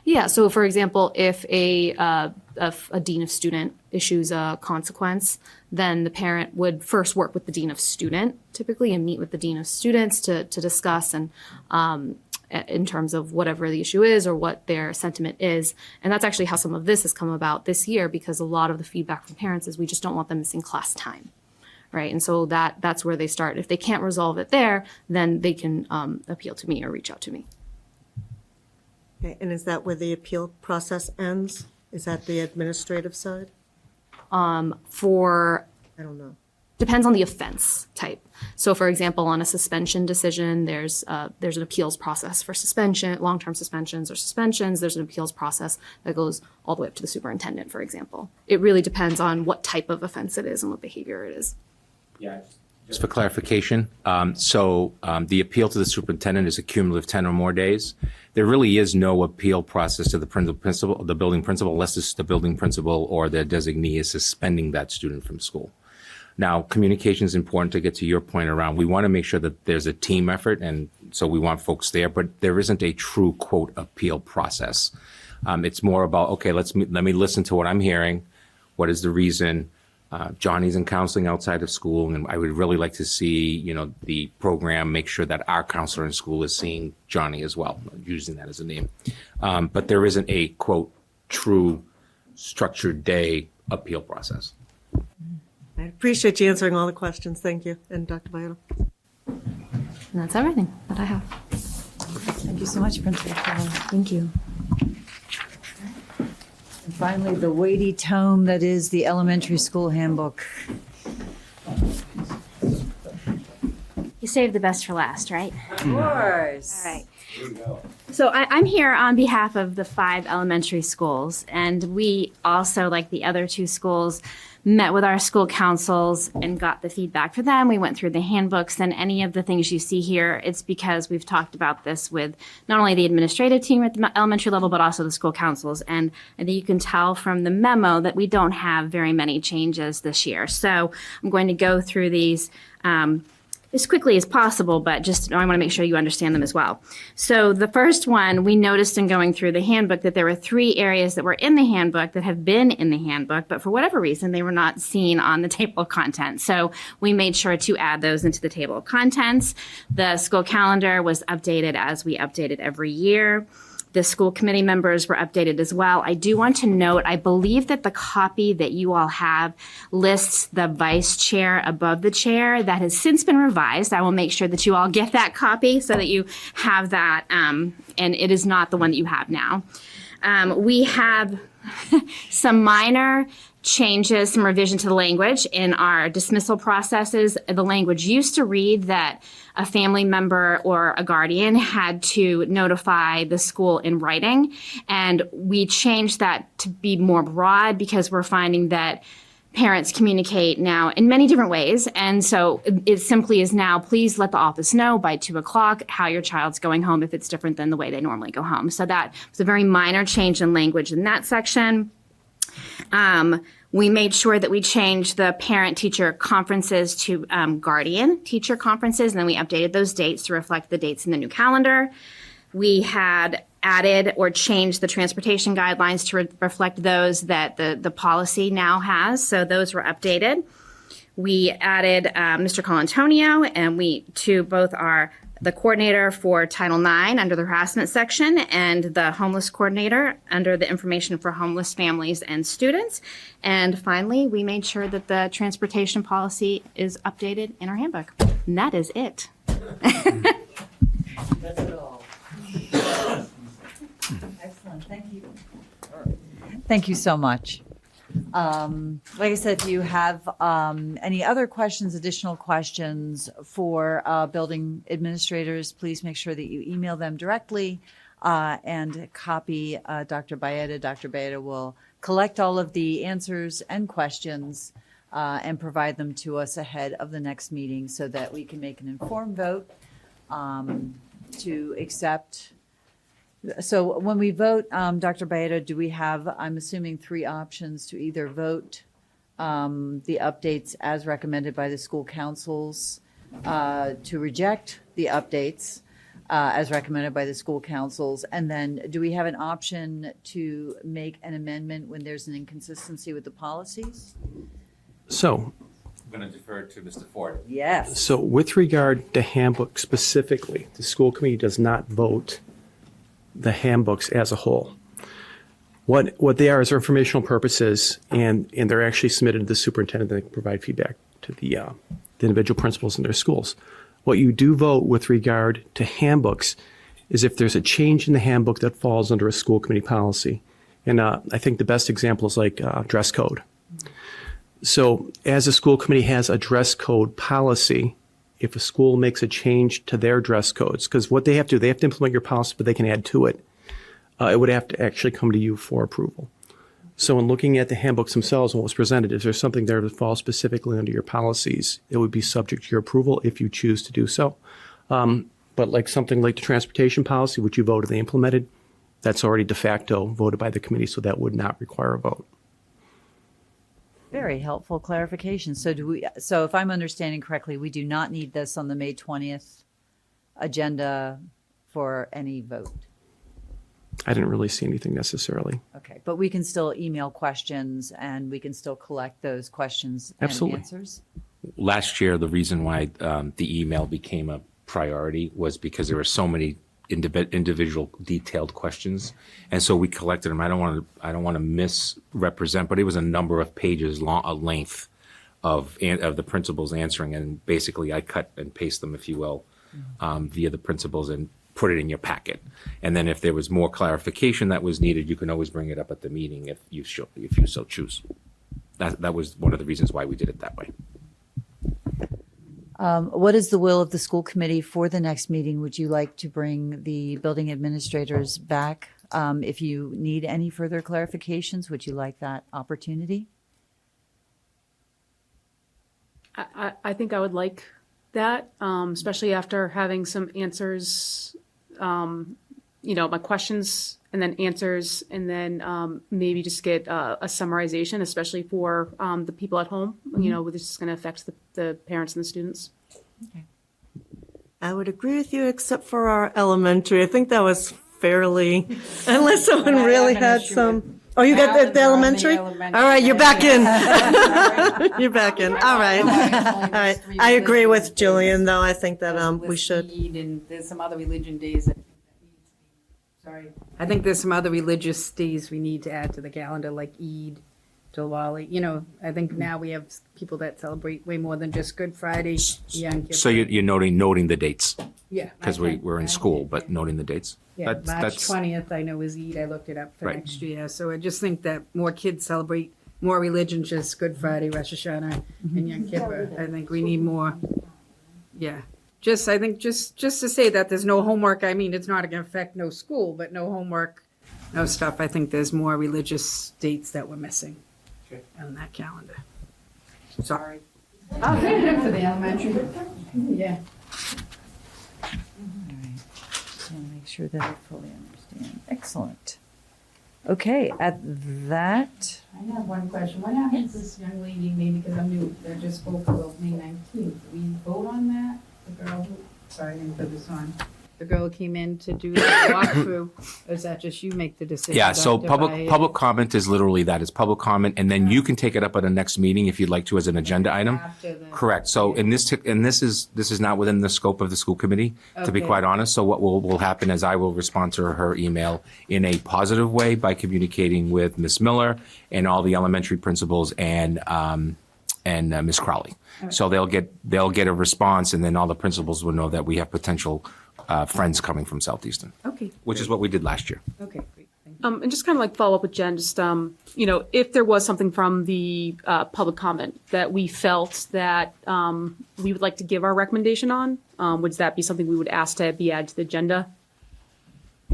Yeah, so for example, if a dean of student issues a consequence, then the parent would first work with the dean of student typically and meet with the dean of students to discuss and in terms of whatever the issue is or what their sentiment is. And that's actually how some of this has come about this year, because a lot of the feedback from parents is we just don't want them missing class time. Right, and so that's where they start. If they can't resolve it there, then they can appeal to me or reach out to me. Okay, and is that where the appeal process ends? Is that the administrative side? I don't know. Depends on the offense type. So for example, on a suspension decision, there's an appeals process for suspension, long-term suspensions or suspensions. There's an appeals process that goes all the way up to the superintendent, for example. It really depends on what type of offense it is and what behavior it is. Yeah. Just for clarification, the appeal to the superintendent is a cumulative 10 or more days. There really is no appeal process to the principal, the building principal, unless it's the building principal or the designee is suspending that student from school. Now, communication is important to get to your point around. We want to make sure that there's a team effort, and so we want folks there, but there isn't a true, quote, appeal process. It's more about, okay, let me listen to what I'm hearing. What is the reason? Johnny's in counseling outside of school, and I would really like to see, the program make sure that our counselor in school is seeing Johnny as well, using that as a name. But there isn't a, quote, true structured day appeal process. I appreciate you answering all the questions. Thank you. And Dr. Biotto. And that's everything that I have. Thank you so much, Principal Keller. Thank you. And finally, the weighty tome that is the elementary school handbook. You saved the best for last, right? Of course. All right. So I'm here on behalf of the 5 elementary schools, and we also, like the other 2 schools, met with our school councils and got the feedback for them. We went through the handbooks, and any of the things you see here, it's because we've talked about this with not only the administrative team at the elementary level, but also the school councils. And I think you can tell from the memo that we don't have very many changes this year. So I'm going to go through these as quickly as possible, but just I want to make sure you understand them as well. So the first one, we noticed in going through the handbook that there were 3 areas that were in the handbook that have been in the handbook, but for whatever reason, they were not seen on the table of contents. So we made sure to add those into the table of contents. The school calendar was updated as we update it every year. The school committee members were updated as well. I do want to note, I believe that the copy that you all have lists the vice chair above the chair. That has since been revised. I will make sure that you all get that copy so that you have that, and it is not the one that you have now. We have some minor changes, some revision to the language in our dismissal processes. The language used to read that a family member or a guardian had to notify the school in writing, and we changed that to be more broad because we're finding that parents communicate now in many different ways. And so it simply is now, please let the office know by 2:00 how your child's going home if it's different than the way they normally go home. So that was a very minor change in language in that section. We made sure that we changed the parent-teacher conferences to guardian-teacher conferences, and then we updated those dates to reflect the dates in the new calendar. We had added or changed the transportation guidelines to reflect those that the policy now has, so those were updated. We added Mr. Colantonio and to both the coordinator for Title IX under the harassment section and the homeless coordinator under the information for homeless families and students. And finally, we made sure that the transportation policy is updated in our handbook. And that is it. That's it all. Excellent, thank you. Thank you so much. Like I said, if you have any other questions, additional questions for building administrators, please make sure that you email them directly and copy Dr. Baeta. Dr. Baeta will collect all of the answers and questions and provide them to us ahead of the next meeting so that we can make an informed vote to accept. So when we vote, Dr. Baeta, do we have, I'm assuming, 3 options to either vote the updates as recommended by the school councils, to reject the updates as recommended by the school councils, and then do we have an option to make an amendment when there's an inconsistency with the policies? So, I'm going to defer to Mr. Ford. Yes. so with regard to handbook specifically, the school committee does not vote the handbooks as a whole. What they are is for informational purposes, and they're actually submitted to the superintendent that can provide feedback to the individual principals in their schools. What you do vote with regard to handbooks is if there's a change in the handbook that falls under a school committee policy. And I think the best example is like dress code. So as a school committee has a dress code policy, if a school makes a change to their dress codes, because what they have to do, they have to implement your policy, but they can add to it. It would have to actually come to you for approval. So in looking at the handbooks themselves and what was presented, if there's something there that falls specifically under your policies, it would be subject to your approval if you choose to do so. But like something like the transportation policy, which you voted and implemented, that's already de facto voted by the committee, so that would not require a vote. Very helpful clarification. So if I'm understanding correctly, we do not need this on the May 20th agenda for any vote? I didn't really see anything necessarily. Okay, but we can still email questions and we can still collect those questions and Absolutely. answers? Last year, the reason why the email became a priority was because there were so many individual detailed questions, and so we collected them. I don't want to misrepresent, but it was a number of pages long, a length of the principals answering, and basically I cut and paste them, if you will, via the principals and put it in your packet. And then if there was more clarification that was needed, you can always bring it up at the meeting if you so choose. That was one of the reasons why we did it that way. What is the will of the school committee for the next meeting? Would you like to bring the building administrators back? If you need any further clarifications, would you like that opportunity? I think I would like that, especially after having some answers, my questions and then answers, and then maybe just get a summarization, especially for the people at home, which is going to affect the parents and the students. Okay. I would agree with you, except for our elementary. I think that was fairly, unless someone really had some. Oh, you got the elementary? All right, you're back in. You're back in. All right. All right. I agree with Julian, though. I think that we should. Eid, and there's some other religion days. I think there's some other religious days we need to add to the calendar, like Eid, Diwali. I think now we have people that celebrate way more than just Good Friday, Yom Kippur. So you're noting the dates. Yeah. Because we're in school, but noting the dates. Yeah, March 20th, I know is Eid. I looked it up for Right. next year. So I just think that more kids celebrate more religions, just Good Friday, Rosh Hashanah, and Yom Kippur. I think we need more. Yeah. I think just to say that there's no homework. I mean, it's not going to affect no school, but no homework, no stuff. I think there's more religious dates that we're missing on that calendar. Sorry. For the elementary. Yeah. Just want to make sure that I fully understand. Excellent. Okay, at that, I have one question. What happens to this young lady, maybe because I'm new, that just spoke about May 19th? We vote on that? The girl who, sorry, I didn't put this on. The girl who came in to do the walkthrough, or is that just you make the decision? Yeah, so Dr. public Baez? comment is literally that. It's public comment, and then you can take it up at a next meeting if you'd like to as an agenda item. After the- Correct. So this is not within the scope of the school committee, to be Okay. quite honest. So what will happen is I will respond to her email in a positive way by communicating with Ms. Miller and all the elementary principals and Ms. Crowley. So they'll get a response, and then all the principals will know that we have potential friends coming from Southeastern. Okay. Which is what we did last year. Okay, great. Thank you. And just kind of like follow up with Jen, just, if there was something from the public comment that we felt that we would like to give our recommendation on, would that be something we would ask to be added to the agenda?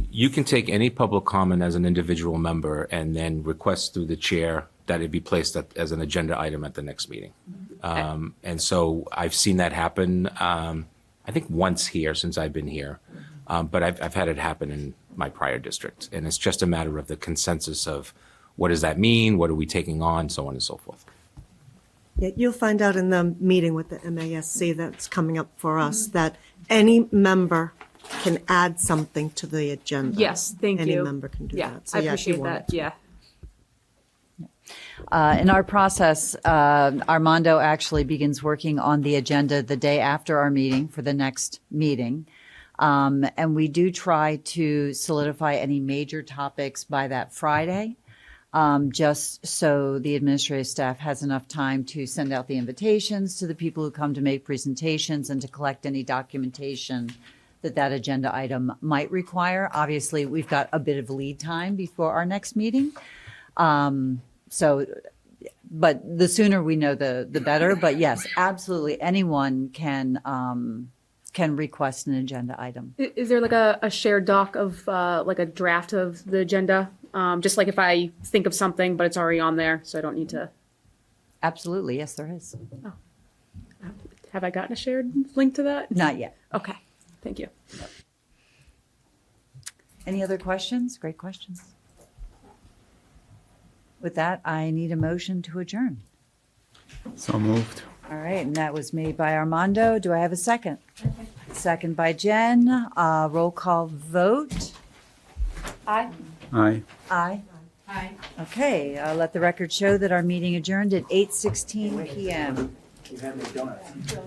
You can take any public comment as an individual member and then request through the chair that it be placed as an agenda item at the next meeting. And so I've seen that happen, I think once here since I've been here, but I've had it happen in my prior district. And it's just a matter of the consensus of what does that mean? What are we taking on? So on and so forth. Yeah, you'll find out in the meeting with the MASC that's coming up for us that any member can add something to the agenda. Yes, thank you. Any member can do Yeah, that. So I yeah, if you appreciate wanted that, yeah. in our process, Armando actually begins working on the agenda the day after our meeting for the next meeting. And we do try to solidify any major topics by that Friday, just so the administrative staff has enough time to send out the invitations to the people who come to make presentations and to collect any documentation that agenda item might require. Obviously, we've got a bit of lead time before our next meeting. But the sooner we know, the better. But yes, absolutely, anyone can request an agenda item. Is there like a shared doc of like a draft of the agenda? Just like if I think of something, but it's already on there, so I don't need to. Absolutely, yes, there is. Oh. Have I gotten a shared link to that? Not yet. Okay, thank you. Any other questions? Great questions. With that, I need a motion to adjourn. So moved. All right, and that was made by Armando. Do I have a second? Second by Jen. Roll call vote. Aye. Aye. Aye. Aye. Okay, let the record show that our meeting adjourned at 8:16 PM. You have me donuts.